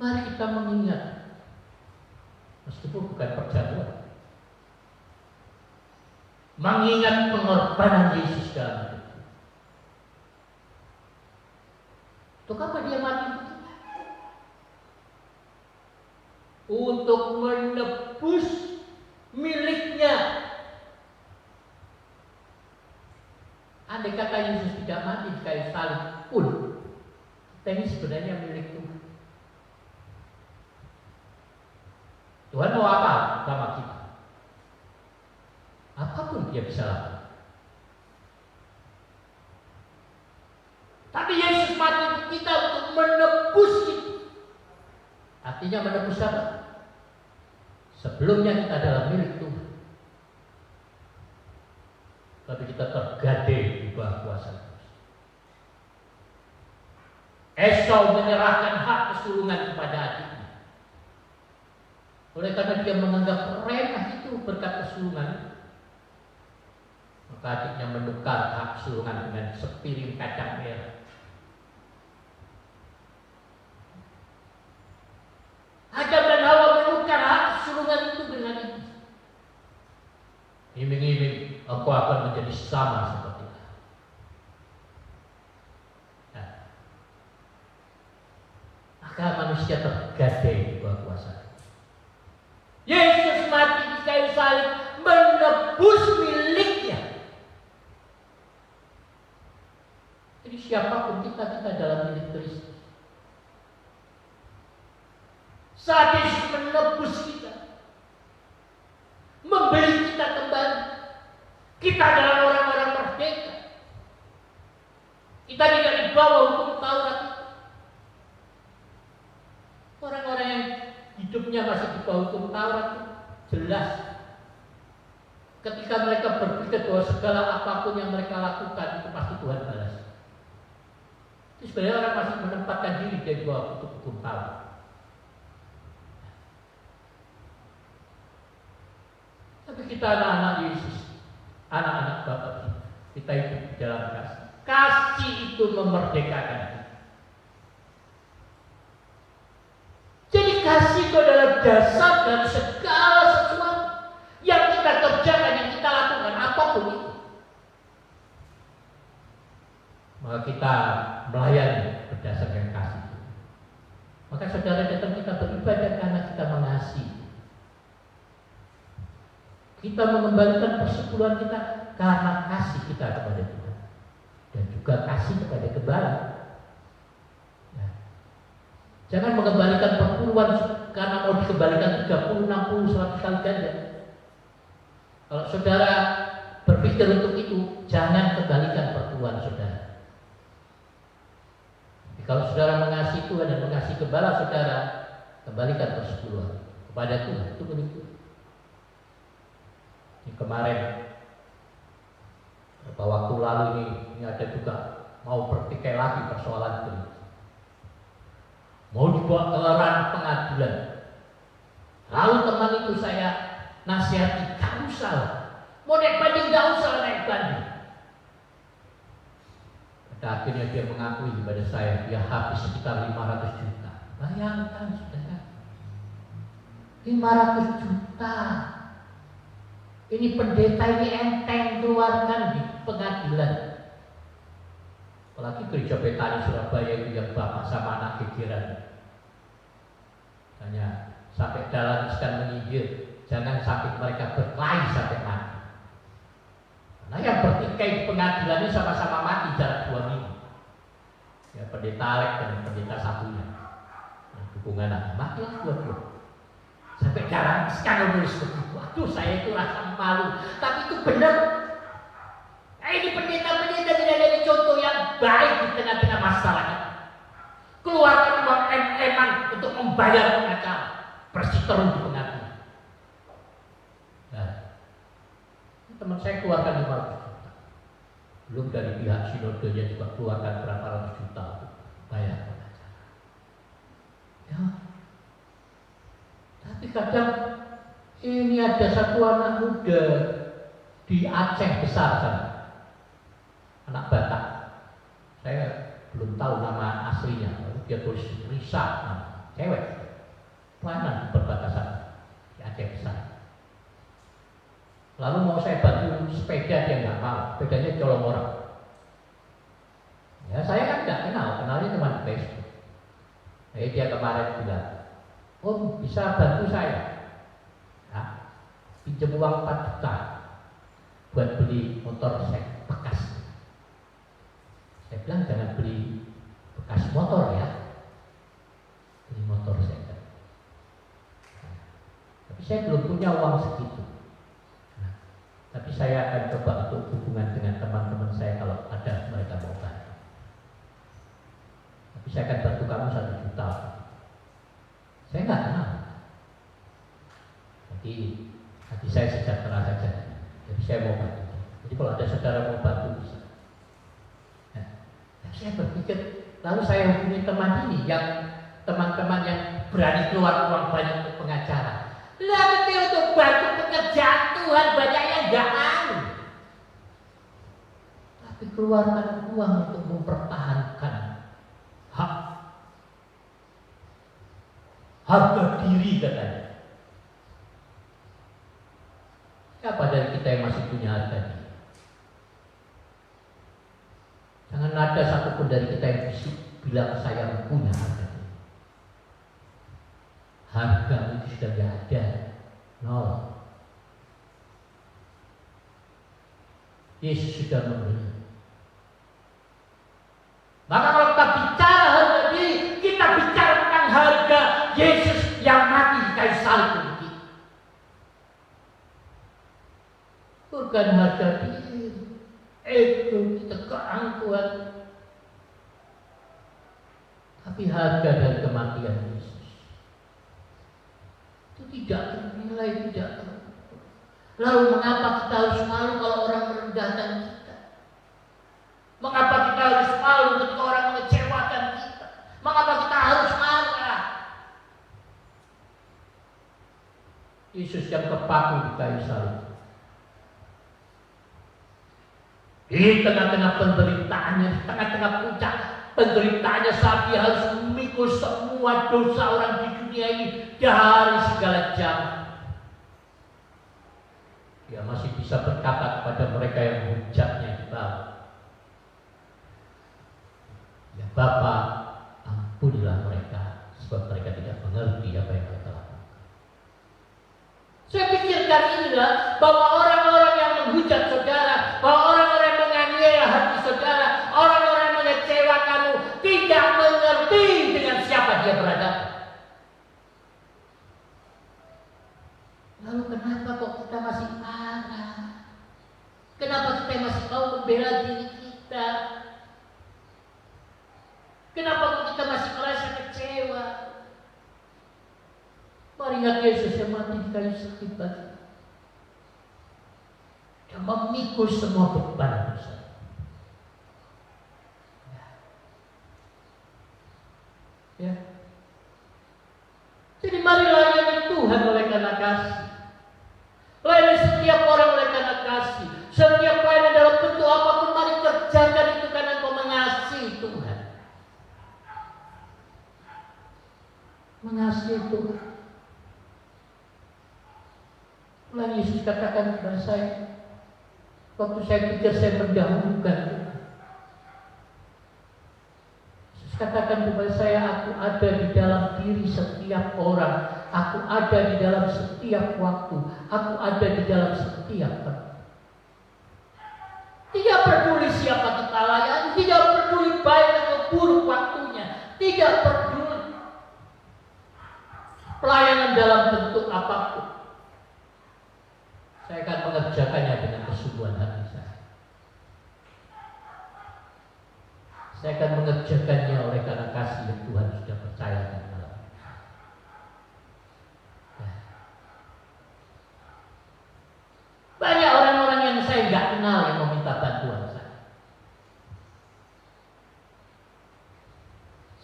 mari kita mengingat, meskipun bukan perjamuan, mengingat pengorbanan Yesus dalam hidup. Untuk apa dia mati? Untuk menebus miliknya. Andai kata Yesus tidak mati di kayu salib pun, kita ini sebenarnya milik Tuhan. Tuhan mau apa sama kita? Apapun dia bisa lakukan. Tapi Yesus mati untuk kita untuk menebus kita. Artinya menebus apa? Sebelumnya kita adalah milik Tuhan, tapi kita tergadai di bawah kuasa Tuhan. Esau menyerahkan hak kesulungan kepada adiknya. Oleh karena dia menganggap remeh itu berkat kesulungan, maka adiknya menukar hak kesulungan dengan sepiring kacang merah. Adam dan Hawa menukar hak kesulungan itu dengan itu. Iming-iming aku akan menjadi sama seperti itu. Nah, maka manusia tergadai di bawah kuasa. Yesus mati di kayu salib menebus miliknya. Jadi siapapun kita dalam milik Kristus. Saat Yesus menebus kita, membeli kita kembali, kita adalah orang-orang merdeka. Kita tidak dibawa hukum Taurat. Orang-orang yang hidupnya masih di bawah hukum Taurat, jelas ketika mereka berpikir bahwa segala apapun yang mereka lakukan itu pasti Tuhan balas. Itu sebenarnya orang masih menempatkan diri di bawah hukum Taurat. Tapi kita anak-anak Yesus, anak-anak Bapa kita hidup di dalam kasih. Kasih itu memerdekakan kita. Jadi kasih itu adalah dasar dari segala sesuatu yang kita kerjakan, yang kita lakukan, apapun itu. Maka kita melayani berdasarkan kasih. Maka saudara datang kita beribadah karena kita mengasihi. Kita mengembalikan persepuluhan kita karena kasih kita kepada Tuhan dan juga kasih kepada gembala. Ya. Jangan mengembalikan perpuluhan karena mau dikembalikan 30, 60, 100 kali ganda. Kalau saudara berpikir untuk itu, jangan kembalikan perpuluhan saudara. Tapi kalau saudara mengasihi Tuhan dan mengasihi gembala saudara, kembalikan persepuluhan kepada Tuhan. Itu begitu. Ini kemarin beberapa waktu lalu ini ada juga mau bertikai lagi persoalan itu. Mau dibawa ke ranah pengadilan. Lalu teman itu saya nasihati, gak usah. Mau naik banding gak usah naik banding. Pada akhirnya dia mengakui kepada saya dia habis sekitar 500 juta. Bayangkan saudara, 500 juta. Ini pendeta ini enteng keluarkan di pengadilan. Apalagi gereja Betani Surabaya itu yang bapak sama anak gegeran. Hanya sampai dalam sekali menyindir, jangan sampai mereka berkelahi sampai mati. Karena yang bertikai di pengadilan ini sama-sama mati jarak 2 minggu. Ya pendeta Alek dan pendeta satunya. Nah, hubungan anak matilah dua-dua. Sampai jarang sekarang nulis begitu. Aduh, saya itu rasa malu. Tapi itu benar. Ini pendeta-pendeta tidak ada contoh yang baik di tengah-tengah masyarakat. Keluarkan uang eman untuk membayar pengacara, bersiteru di pengadilan. Nah, teman saya keluarkan 500 juta. Belum dari pihak sinodenya juga keluarkan berapa ratus juta untuk bayar pengacara. Ya. Tapi kadang ini ada satu anak muda di Aceh besar sana, anak Batak. Saya belum tahu nama aslinya. Dia tulis Risa, cewek, pelayanan di perbatasan di Aceh besar. Lalu mau saya bantu sepeda, dia nggak mau. Sepedanya colong orang. Ya saya kan nggak kenalnya cuma di Facebook. Jadi dia kemarin bilang, "Om, bisa bantu saya? Nah, pinjam uang 4 juta buat beli motor saya bekas." Saya bilang jangan beli bekas motor ya, beli motor saya. Nah, tapi saya belum punya uang segitu. Nah, tapi saya akan coba untuk hubungan dengan teman-teman saya kalau ada mereka mau bantu. Tapi saya akan bantu kamu 1 juta. Saya nggak kenal. Jadi hati saya sejahtera saja. Jadi saya mau bantu. Jadi kalau ada saudara mau bantu bisa. Nah, saya berpikir Lalu saya hubungi teman ini, teman-teman yang berani keluar uang banyak untuk pengacara. Lah ketika untuk bantu pekerjaan Tuhan banyak yang nggak mau. Tapi keluarkan uang untuk mempertahankan harga diri katanya. Siapa dari kita yang masih punya harga diri? Jangan ada satupun dari kita yang bisa bilang saya punya harga diri. Harga itu sudah tidak ada, nol. Yesus sudah membeli. Maka kalau kita bicara harga diri, kita bicara tentang harga Yesus yang mati di kayu salib untuk kita. Bukan harga diri, ego kita, keangkuhan, tapi harga dari kematian Yesus itu tidak ternilai, tidak terukur. Lalu mengapa kita harus malu kalau orang merendahkan kita? Mengapa kita harus malu ketika orang mengecewakan kita? Mengapa kita harus marah? Yesus yang terpaku di kayu salib, di tengah-tengah penderitaannya, di tengah-tengah puncak penderitaannya, saat dia harus memikul semua dosa orang di dunia ini dari segala zaman, dia masih bisa berkata kepada mereka yang menghujatnya di bawah, ya Bapa, ampunilah mereka, sebab mereka tidak mengerti apa yang mereka lakukan. Saya pikirkan inilah bahwa orang-orang yang menghujat saudara, bahwa orang-orang yang menganiaya hati saudara, orang-orang yang mengecewakanmu, tidak mengerti dengan siapa dia berada. Lalu kenapa kok kita masih marah? Kenapa kita masih mau membela diri kita? Kenapa kok kita masih merasa kecewa? Mari ingat Yesus yang mati di kayu salib bagi yang memikul semua beban dosa. Ya. Jadi mari layani Tuhan oleh karena kasih. Layani setiap orang oleh karena kasih. Setiap pelayanan dalam bentuk apapun, mari kerjakan itu karena Engkau mengasihi Tuhan. Mengasihi Tuhan. Lalu Yesus katakan kepada saya, waktu saya pikir saya mendahulukan Tuhan, Yesus katakan kepada saya, aku ada di dalam diri setiap orang, aku ada di dalam setiap waktu, aku ada di dalam setiap tempat. Tidak peduli siapa kita layani, tidak peduli baik atau buruk waktunya, tidak peduli pelayanan dalam bentuk apapun. Saya akan mengerjakannya dengan kesungguhan hati saya. Saya akan mengerjakannya oleh karena kasih yang Tuhan sudah percayakan dalam hidup saya. Banyak orang-orang yang saya nggak kenal yang meminta bantuan saya.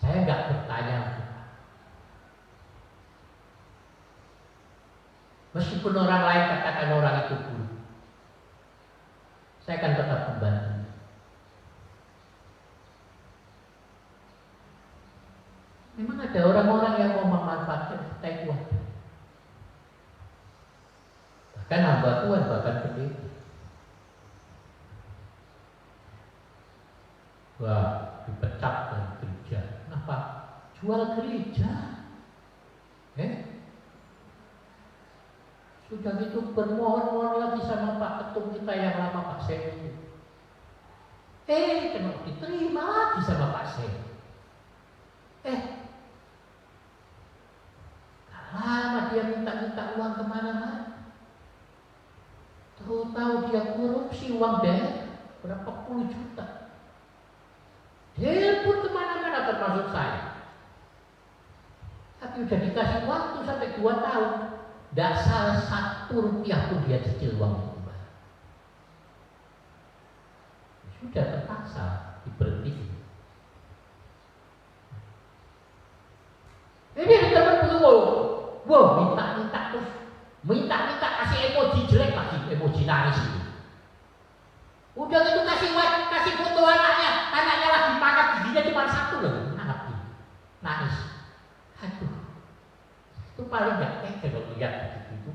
Saya nggak bertanya. Meskipun orang lain katakan orang itu buruk, saya akan tetap membantu. Memang ada orang-orang yang mau memanfaatkan kita itu. Bahkan hamba Tuhan, bahkan pendeta. Wah, dipecat dari gereja. Kenapa? Jual gereja. Sudah gitu bermohon-mohon lagi sama Pak Ketum kita yang lama, Pak Sen. Kenapa diterima lagi sama Pak Sen? Lama dia minta uang kemana-mana. Tahu-tahu dia korupsi uang daerah berapa puluh juta. Dia pun kemana-mana termasuk saya. Tapi udah dikasih waktu sampai 2 tahun. Tidak salah 1 rupiah pun dia cicil uang itu. Sudah terpaksa diberhentikan. Ini ada teman dulu, wah minta terus, minta kasih emoji jelek lagi, emoji nangis itu. Udah gitu kasih foto anaknya lagi makan giginya cuma satu loh, nangis. Aduh, itu paling nggak tega kalau lihat begitu.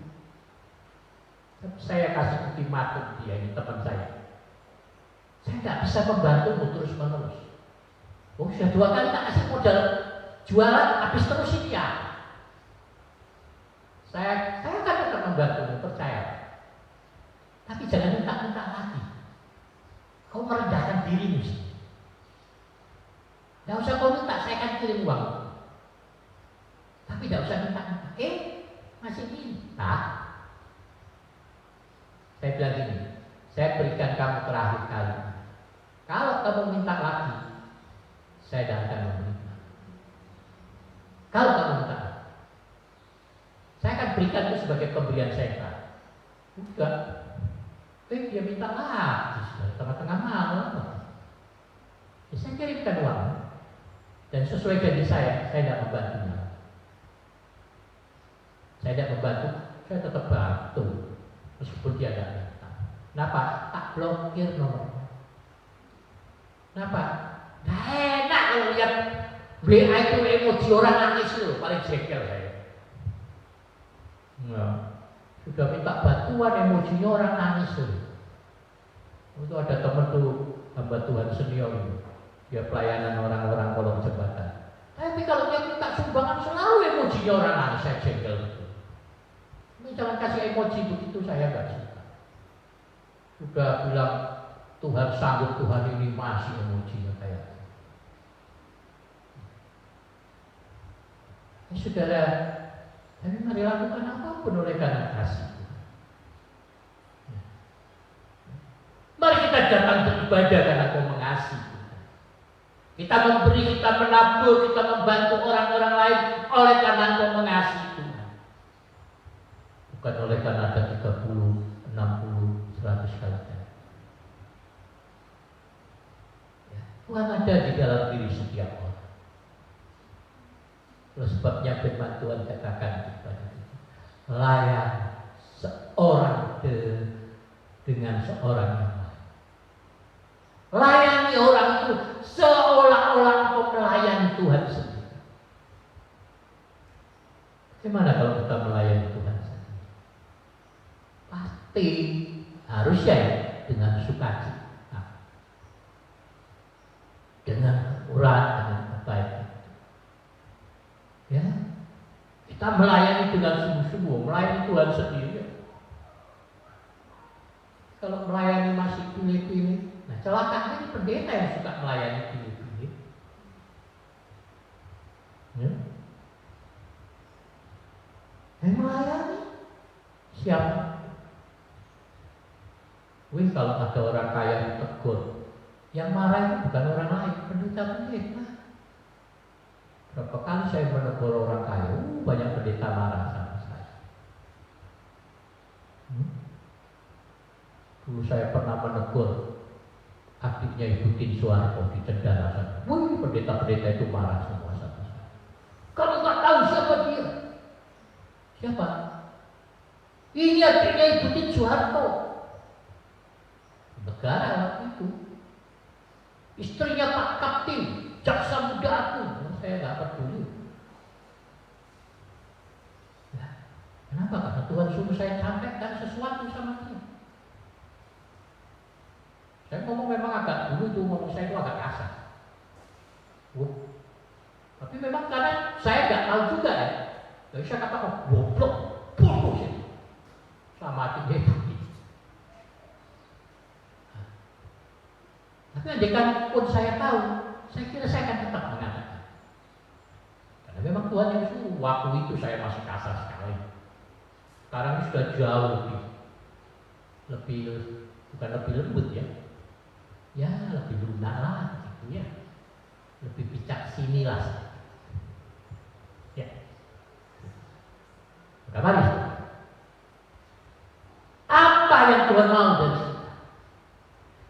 Saya kasih ultimatum dia ini teman saya. Saya nggak bisa membantu terus menerus. Oh sudah 2 kali tak kasih modal jualan habis terus ini ya. Saya akan tetap membantu, percaya. Tapi jangan minta lagi. Kau merendahkan dirimu sih. Tidak usah kau minta, saya akan kirim uang. Tapi tidak usah minta. Masih minta. Saya bilang gini, saya berikan kamu terakhir kali. Kalau kamu minta lagi, saya tidak akan memberikan. Kalau kamu minta, saya akan berikan itu sebagai pemberian saya. Udah, dia minta lagi, tengah-tengah malam. Ya, saya kirimkan uang, dan sesuai janji saya tidak membantunya. Saya tidak membantu, saya tetap bantu, meskipun dia tidak minta. Kenapa? Tak blokir nomornya. Kenapa? Nah, enak kalau lihat WA itu emoji orang nangis loh, paling jengkel saya. Nah, sudah minta bantuan emojinya orang nangis loh. Itu ada teman tuh hamba Tuhan senior itu, dia pelayanan orang-orang kolong jembatan. Tapi kalau dia minta sumbangan selalu emojinya orang nangis, saya jengkel betul. Ini jangan kasih emoji begitu, saya nggak suka. Sudah bilang Tuhan sanggup, Tuhan ini masih emojinya kayak. Saudara, tapi mari lakukan apapun oleh karena kasih. Mari kita datang beribadah karena Kau mengasihi. Kita memberi, kita menabur, kita membantu orang-orang lain oleh karena Kau mengasihi Tuhan. Bukan oleh karena ada 30, 60, 100 kali. Tuhan ada di dalam diri setiap orang. Terus sebabnya firman Tuhan katakan kepada kita, layan seorang dengan seorang yang lain. Layani orang itu seolah-olah kau melayani Tuhan sendiri. Bagaimana kalau kita melayani Tuhan sendiri? Pasti harusnya dengan sukacita, dengan murah, dengan kebaikan. Ya, kita melayani dengan sungguh-sungguh, melayani Tuhan sendiri. Kalau melayani masih pilih-pilih, nah celakanya ini pendeta yang suka melayani pilih-pilih. Ya. Yang melayani siapa? Kalau ada orang kaya yang tegur, yang marah itu bukan orang lain, pendeta-pendeta. Berapa kali saya menegur orang kaya, banyak pendeta marah sama saya. Dulu saya pernah menegur adiknya Ibu Tin Soeharto di Cendana sana. Pendeta-pendeta itu marah semua sama saya. Kamu nggak tahu siapa dia? Siapa? Ini adiknya Ibu Tin Soeharto. Negara waktu itu. Istrinya Pak Kaptin, jaksa muda aku. Saya nggak peduli. Nah, kenapa? Karena Tuhan suruh saya sampaikan sesuatu sama dia. Saya ngomong memang agak dulu itu ngomong saya itu agak kasar. Tapi memang karena saya nggak tahu juga ya. Jadi saya kata goblok, bodoh sih. Sama hatinya itu. Tapi andaikan pun saya tahu, saya kira saya akan tetap mengatakan. Karena memang Tuhan yang suruh. Waktu itu saya masih kasar sekali. Sekarang sudah jauh lebih bukan lebih lembut ya. Ya lebih lunak lah gitu ya. Lebih bijak sini lah. Ya. Maka mari. Apa yang Tuhan mau dari kita?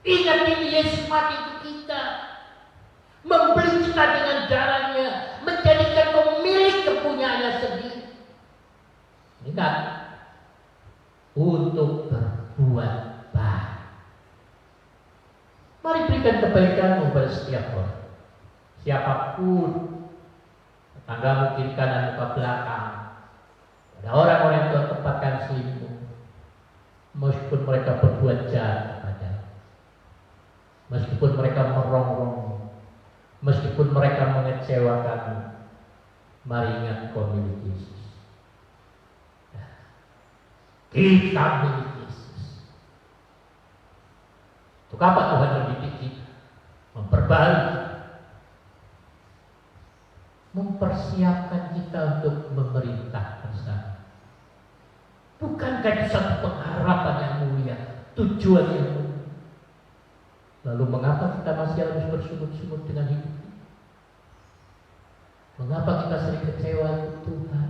Ingat ini Yesus mati untuk kita, membeli kita dengan darahnya, menjadikan pemilik Ingat, untuk berbuat baik. Mari berikan kebaikan kepada setiap orang. Siapapun, tetanggamu kiri kanan muka belakang, ada orang-orang yang Tuhan tempatkan sibuk, meskipun mereka berbuat jahat kepada, meskipun mereka merongrong, meskipun mereka mengecewakanmu, mari ingat kau milik Yesus. Kita milik Yesus. Untuk apa Tuhan mendidik kita? Memperbaiki, mempersiapkan kita untuk memerintah bersama. Bukankah itu satu pengharapan yang mulia, tujuan yang mulia? Lalu mengapa kita masih harus bersungut-sungut dengan hidup ini? Mengapa kita sering kecewa dengan Tuhan?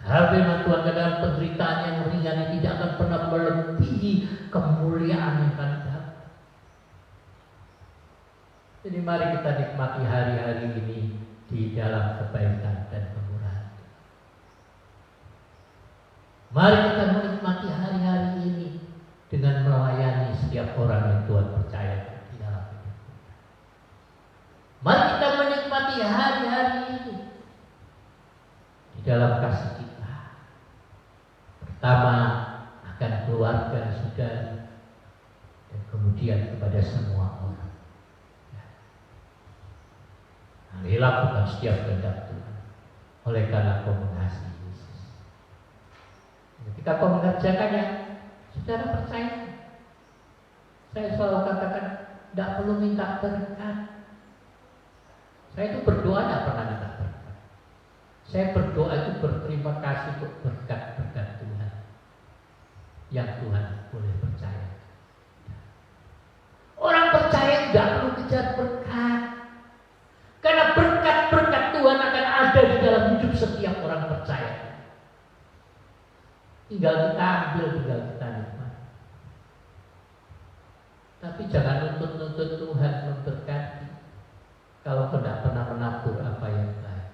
Firman Tuhan dalam penderitaan yang ringan ini tidak akan pernah melebihi kemuliaan yang akan datang. Jadi mari kita nikmati hari-hari ini di dalam kebaikan dan kemurahan. Mari kita menikmati hari-hari ini dengan melayani setiap orang yang Tuhan percaya di dalam hidup kita. Mari kita menikmati hari-hari ini di dalam kasih kita. Pertama akan keluarga, saudara, dan kemudian kepada semua orang. Mari lakukan setiap kehendak Tuhan, oleh karena kau mengasihi Yesus. Ketika kau mengerjakannya, saudara percaya. Saya selalu katakan, tidak perlu minta berkat. Saya itu berdoa tidak pernah minta berkat. Saya berdoa itu berterima kasih untuk berkat-berkat Tuhan yang Tuhan boleh percaya. Orang percaya tidak perlu kejar berkat, karena berkat-berkat Tuhan akan ada di dalam hidup setiap orang percaya. Tinggal kita ambil, tinggal kita nikmati. Tapi jangan nuntut-nuntut Tuhan memberkati kalau tidak pernah menabur apa yang baik.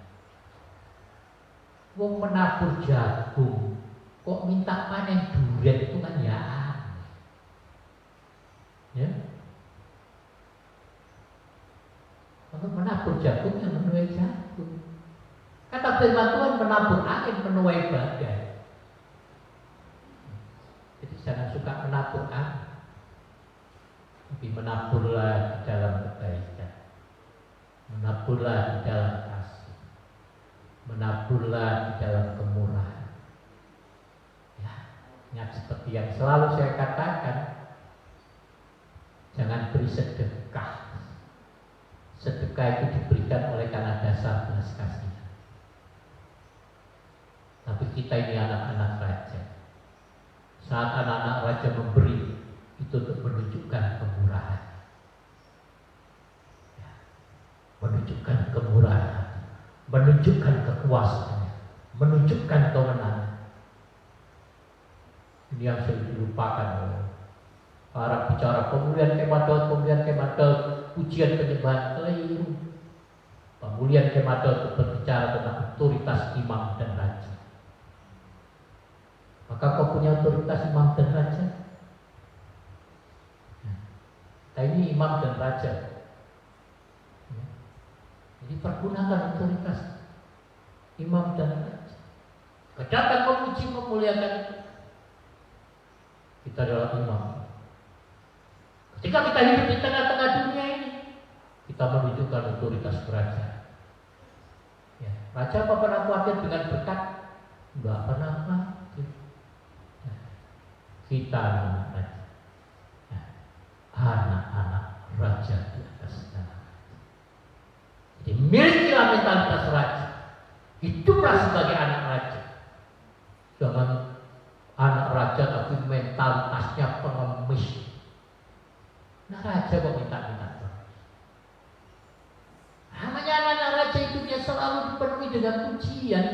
Wong menabur jagung, kok minta panen durian, itu kan ya aneh. Ya? Kalau menabur jagung yang menuai jagung. Kata firman Tuhan, menabur angin menuai badai. Jadi jangan suka menabur angin, tapi menaburlah di dalam kebaikan, menaburlah di dalam kasih, menaburlah di dalam kemurahan. Ya, ingat seperti yang selalu saya katakan, jangan beri sedekah. Sedekah itu diberikan oleh karena dasar belas kasihan. Tapi kita ini anak-anak raja. Saat anak-anak raja memberi, itu untuk menunjukkan kemurahan. Ya, menunjukkan kemurahan, menunjukkan kekuasaan, menunjukkan kemenangan. Ini yang sering dilupakan oleh para bicara pemulihan kemah Daud, pujian penyembahan keliru. Pemulihan kemah Daud berbicara tentang otoritas imam dan raja. Maka kau punya otoritas imam dan raja? Nah, ini imam dan raja. Jadi pergunakan otoritas imam dan raja. Kedatangan memuji memuliakan itu. Kita adalah imam. Ketika kita hidup di tengah-tengah dunia ini, kita menunjukkan otoritas kerajaan. Ya, raja apa pernah khawatir dengan berkat? Enggak pernah khawatir. Ya, kita anak raja. Ya, anak-anak raja di atas tanah. Jadi milikilah mentalitas raja. Hiduplah sebagai anak raja. Jangan anak raja tapi mentalitasnya pengemis. Nah, raja kok minta-minta terus. Namanya anak-anak raja itu dia selalu dipenuhi dengan pujian.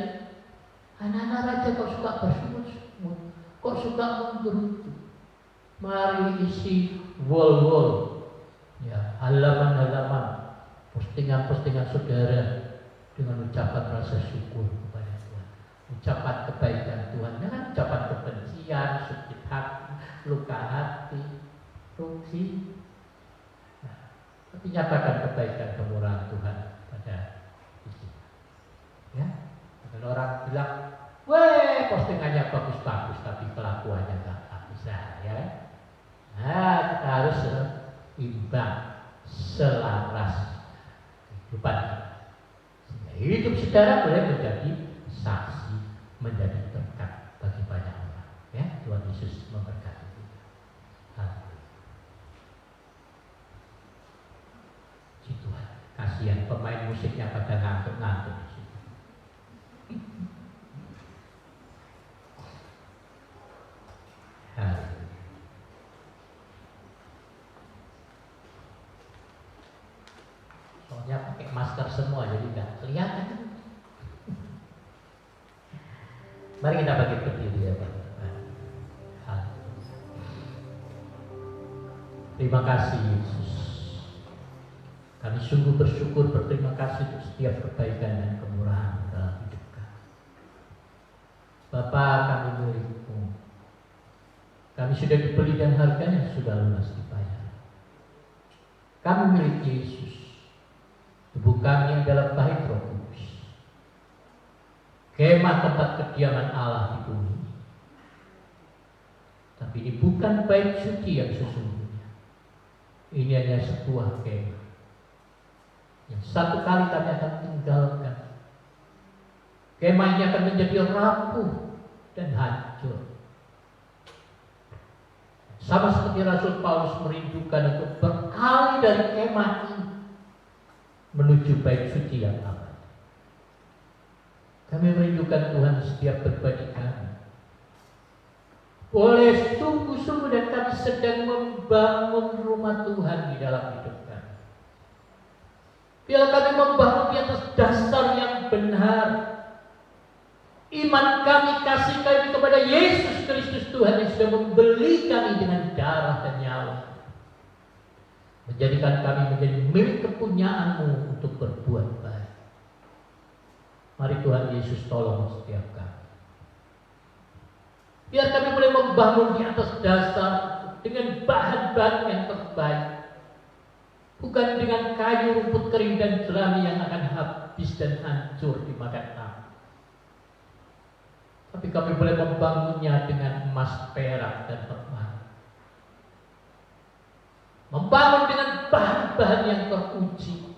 Anak-anak raja kok suka bersungut-sungut, kok suka menggerutu. Mari isi wall-wall, ya, halaman-halaman, postingan-postingan saudara dengan ucapan rasa syukur kepada Tuhan. ucapan kebaikan Tuhan, jangan ucapan kebencian, sakit hati, luka hati, rugi. Nah, tapi nyatakan kebaikan kemurahan Tuhan pada diri. Ya, kalau orang bilang, weh postingannya bagus-bagus, tapi kelakuannya nggak bagus, ya. Nah, kita harus imbang, selaras kehidupan kita. Hidup saudara boleh menjadi saksi, menjadi berkat bagi banyak orang. Ya, Tuhan Yesus memberkati kita. Haleluya. Si Tuhan, kasihan pemain musiknya pada ngantuk-ngantuk di situ. Haleluya. Soalnya pakai masker semua jadi nggak kelihatan. Mari kita bagi berdiri ya Pak. Terima kasih Yesus. Kami sungguh bersyukur, berterima kasih untuk setiap kebaikan dan kemurahan dalam hidup kami. Bapa, kami milik-Mu. Kami sudah dibeli dan harganya sudah lunas dibayar. Kami milik Yesus. Tubuh kami adalah bait Roh Kudus, kemah tempat kediaman Allah di bumi. Tapi ini bukan bait suci yang sesungguhnya. Ini hanya sebuah kemah yang satu kali kami akan tinggalkan. Kemah ini akan menjadi rapuh dan hancur. Sama seperti Rasul Paulus merindukan untuk beralih dari kemah ini menuju bait suci yang abadi. Kami merindukan Tuhan setiap berbagi kami. Oleh sungguh-sungguh dan kami sedang membangun rumah Tuhan di dalam hidup kami. Biarlah kami membangun di atas dasar yang benar. Iman kami, kasih kami kepada Yesus Kristus Tuhan yang sudah membeli kami dengan darah dan nyawa. Menjadikan kami menjadi milik kepunyaan-Mu untuk berbuat baik. Mari Tuhan Yesus tolong setiap kami. Biar kami boleh membangun di atas dasar dengan bahan-bahan yang terbaik. Bukan dengan kayu, rumput kering dan jerami yang akan habis dan hancur dimakan api. Tapi kami boleh membangunnya dengan emas, perak, dan permata. Membangun dengan bahan-bahan yang teruji,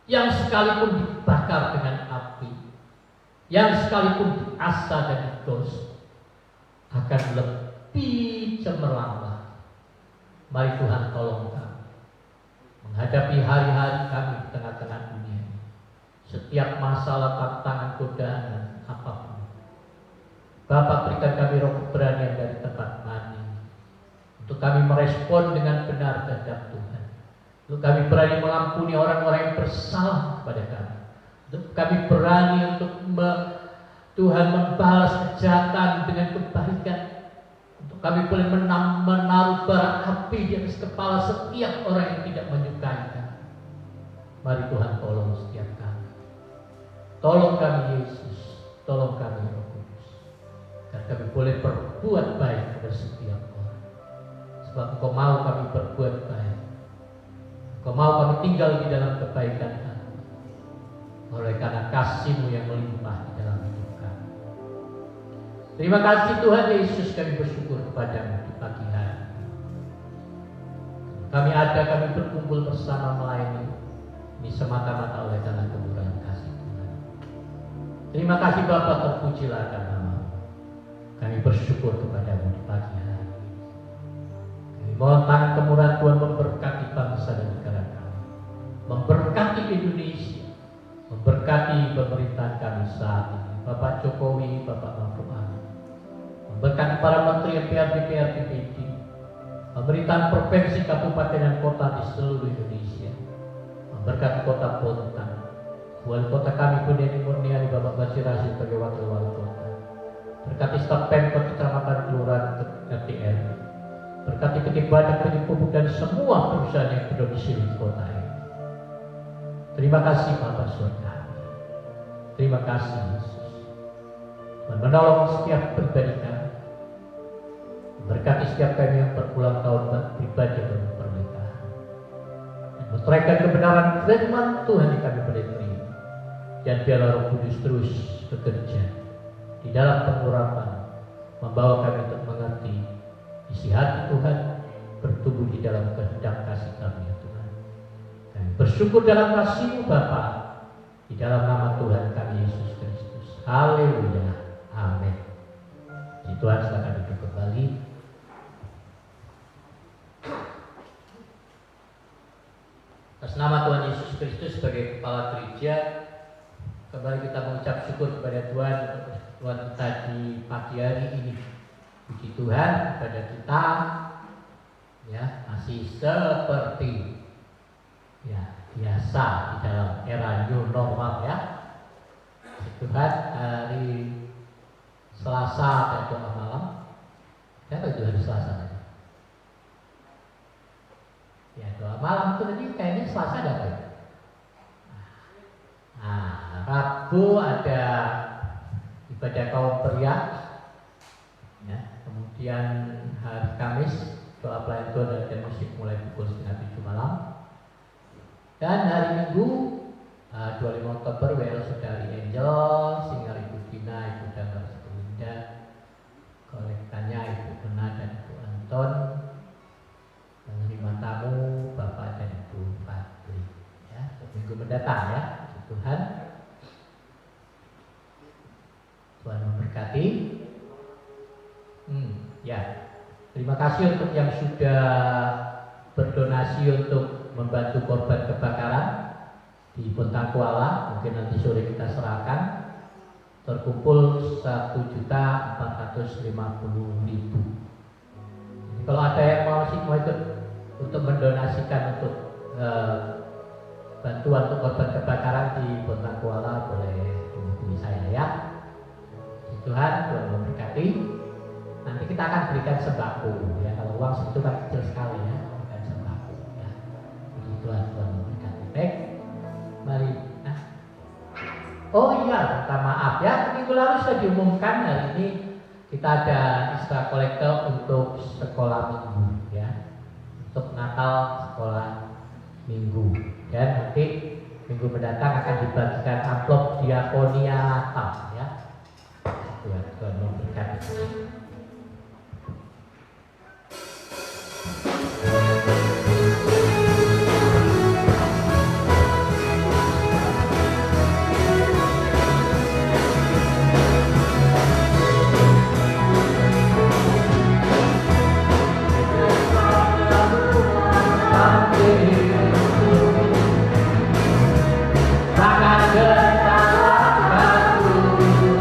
yang sekalipun dibakar dengan api, yang sekalipun diasah dan digosok, akan lebih cemerlang. Mari Tuhan tolong kami menghadapi hari-hari kami di tengah-tengah dunia ini. Setiap masalah, tantangan, godaan, dan apapun, Bapa, berikan kami roh keberanian dari tempat mati untuk kami merespon dengan benar kehendak Tuhan. Untuk kami berani mengampuni orang-orang yang bersalah kepada kami. Untuk kami berani untuk Tuhan membalas kejahatan dengan kebaikan. Untuk kami boleh menaruh bara api di atas kepala setiap orang yang tidak menyukai kami. Mari Tuhan tolong setiap kami. Tolong kami Yesus. Tolong kami Roh Kudus. Agar kami boleh berbuat baik kepada setiap orang. Sebab Engkau mau kami berbuat baik. Engkau mau kami tinggal di dalam kebaikan hati. Oleh karena kasih-Mu yang melimpah di dalam hidup kami. Terima kasih Tuhan Yesus, kami bersyukur kepada-Mu di pagi hari. Kami berkumpul bersama melayani ini semata-mata oleh karena kemurahan kasih Tuhan. Terima kasih Bapa, terpujilah akan nama-Mu. Kami bersyukur kepada-Mu di pagi hari. Mohon tangan kemurahan Tuhan memberkati bangsa dan negara kami, memberkati Indonesia, memberkati pemerintahan kami saat ini, Bapak Jokowi, Bapak Ma'ruf Amin, memberkati para menteri MPR, DPR, DPD, pemerintahan provinsi, kabupaten dan kota di seluruh Indonesia, memberkati kota Bontang, wali kota kami Buniani Murniani, Bapak Basir Rasid sebagai wakil wali kota, berkati staf Pemkot, kecamatan, kelurahan, RT RW. Berkati ketika banyak pupuk dan semua perusahaan yang berdomisili di kota ini. Terima kasih Bapa Surga. Terima kasih Yesus. menolong setiap pribadi kami. Berkati setiap kami yang berulang tahun beribadah dan pernikahan. Dan meteraikan kebenaran firman Tuhan yang kami boleh terima. Dan biarlah Roh Kudus terus bekerja di dalam pengurapan, membawa kami untuk mengerti isi hati Tuhan, bertumbuh di dalam kehendak kasih kami ya Tuhan. Kami bersyukur dalam kasih-Mu Bapa, di dalam nama Tuhan kami Yesus Kristus. Haleluya. Amin. Puji Tuhan, silakan duduk kembali. Atas nama Tuhan Yesus Kristus sebagai Kepala Gereja, kembali kita mengucap syukur kepada Tuhan untuk persekutuan kita di pagi hari ini. Puji Tuhan kepada kita, ya masih seperti ya biasa di dalam era new normal ya. Puji Tuhan, hari Selasa ada doa malam. Siapa itu hari Selasa tadi? Ya doa malam itu tadi kayaknya Selasa ada apa ya? Nah, Rabu ada ibadah kaum pria, ya. Kemudian hari Kamis doa pelayan Tuhan dan musik mulai pukul 6:30 malam. Dan hari Minggu 25 Oktober WL Saudari Angel, Singal Ibu Dina, Ibu Damar Sekelinda, kolektannya Ibu Kena dan Ibu Anton, penerima tamu Bapak dan Ibu Fadli. Ya, minggu mendatang ya. Tuhan memberkati. Ya, terima kasih untuk yang sudah berdonasi untuk membantu korban kebakaran di Bontang Kuala. Mungkin nanti sore kita serahkan. Terkumpul 1.450.000. Kalau ada yang mau ikut untuk mendonasikan untuk bantuan untuk korban kebakaran di Bontang Kuala, boleh hubungi saya ya. Tuhan memberkati. Nanti kita akan berikan sembako ya. Kalau uang segitu kan kecil sekali ya, berikan sembako ya. Tuhan memberkati. Baik, mari. Oh iya, minta maaf ya. Minggu lalu sudah diumumkan, hari ini kita ada extra kolektor untuk sekolah minggu ya, untuk Natal sekolah minggu. Dan nanti minggu mendatang akan dibagikan amplop diakonia Natal ya. Tuhan memberkati. Tangan getar lagu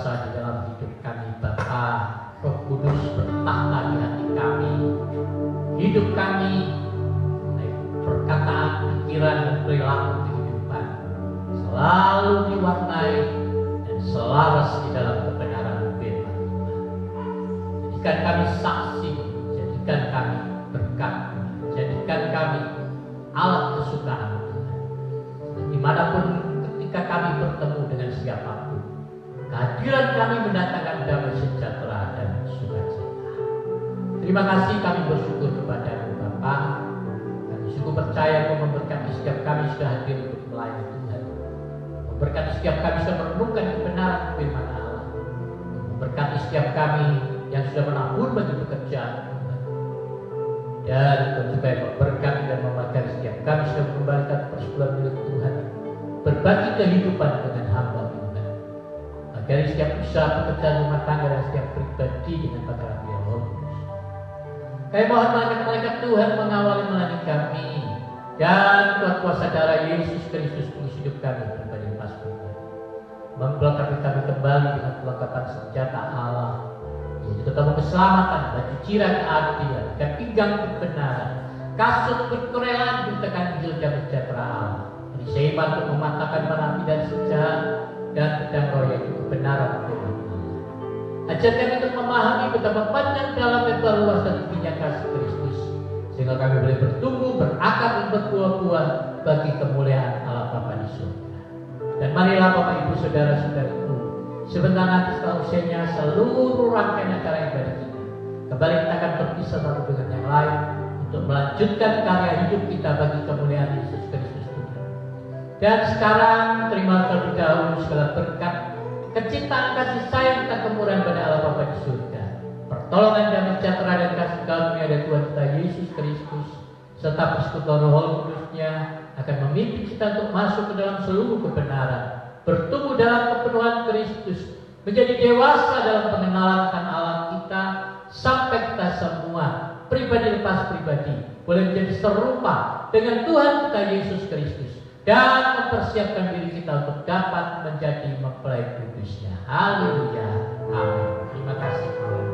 berkuasa di dalam hidup kami Bapa. Roh Kudus bertahta di hati kami, hidup kami, baik perkataan, pikiran, dan perilaku kehidupan selalu diwarnai dan selaras di dalam kebenaran firman Tuhan. Jadikan kami saksi, jadikan kami berkat, jadikan kami alat kesukaan Tuhan. Dimanapun ketika kami bertemu dengan siapapun, kehadiran kami mendatangkan damai sejahtera dan sukacita. Terima kasih kami bersyukur kepada-Mu Bapa. Kami sungguh percaya Kau memberkati setiap kami sudah hadir untuk melayani Tuhan. Memberkati setiap kami sudah merenungkan kebenaran firman Allah. Memberkati setiap kami yang sudah menabur bagi pekerjaan Tuhan. Dan Tuhan juga memberkati dan memberkati setiap kami sudah mengembalikan persekutuan milik Tuhan, berbagi kehidupan dengan hamba Tuhan. Agar setiap usaha pekerjaan rumah tangga dan setiap pribadi dengan perkara Roh Kudus. Kami mohon malaikat Tuhan mengawali melayani kami, dan Tuhan kuasa darah Yesus Kristus mengisi hidup kami pribadi lepas pribadi, memperlengkapi kami kembali dengan perlengkapan senjata Allah, yaitu ketemu keselamatan, baju cirah keadilan, dan pinggang kebenaran, kasut berkerelaan bertekan Injil dan sejahtera Allah, seiman untuk mematahkan para api dan sejahat, dan pedang roh yaitu kebenaran firman Allah. Ajar kami untuk memahami betapa panjang, dalam, lebar, luas dan tingginya kasih Kristus, sehingga kami boleh bertumbuh, berakar dan berbuah-buah bagi kemuliaan Allah Bapa di surga. Dan marilah Bapak Ibu Saudara-saudariku, sebentar nanti setelah usainya seluruh rangkaian acara ibadah kita, kembali kita akan berpisah satu dengan yang lain untuk melanjutkan karya hidup kita bagi kemuliaan Yesus Kristus Tuhan. Dan sekarang terima terlebih dahulu segala berkat, kecintaan, kasih sayang, dan kemurahan pada Allah Bapa di surga, pertolongan dan sejahtera dan kasih karunia dari Tuhan kita Yesus Kristus, serta persekutuan Roh Kudusnya akan memimpin kita untuk masuk ke dalam seluruh kebenaran, bertumbuh dalam kepenuhan Kristus, menjadi dewasa dalam pengenalan akan Allah kita, sampai kita semua pribadi lepas pribadi boleh menjadi serupa dengan Tuhan kita Yesus Kristus, dan mempersiapkan diri kita untuk dapat menjadi mempelai kudusnya. Haleluya, amin. Terima kasih Tuhan.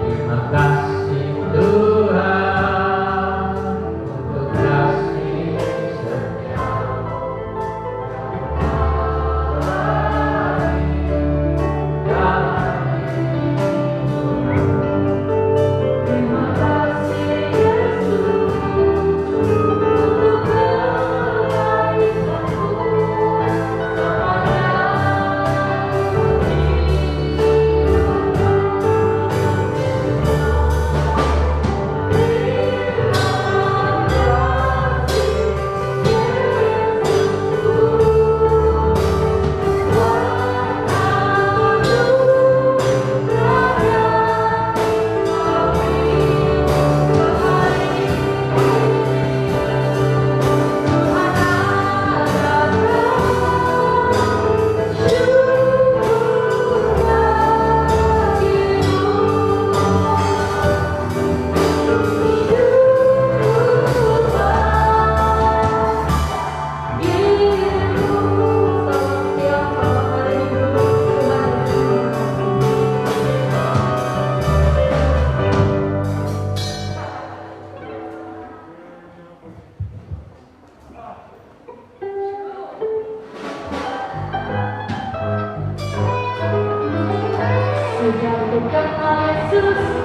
Terima kasih Tuhan untuk kasih setia. Sejak ku kenal Yesus,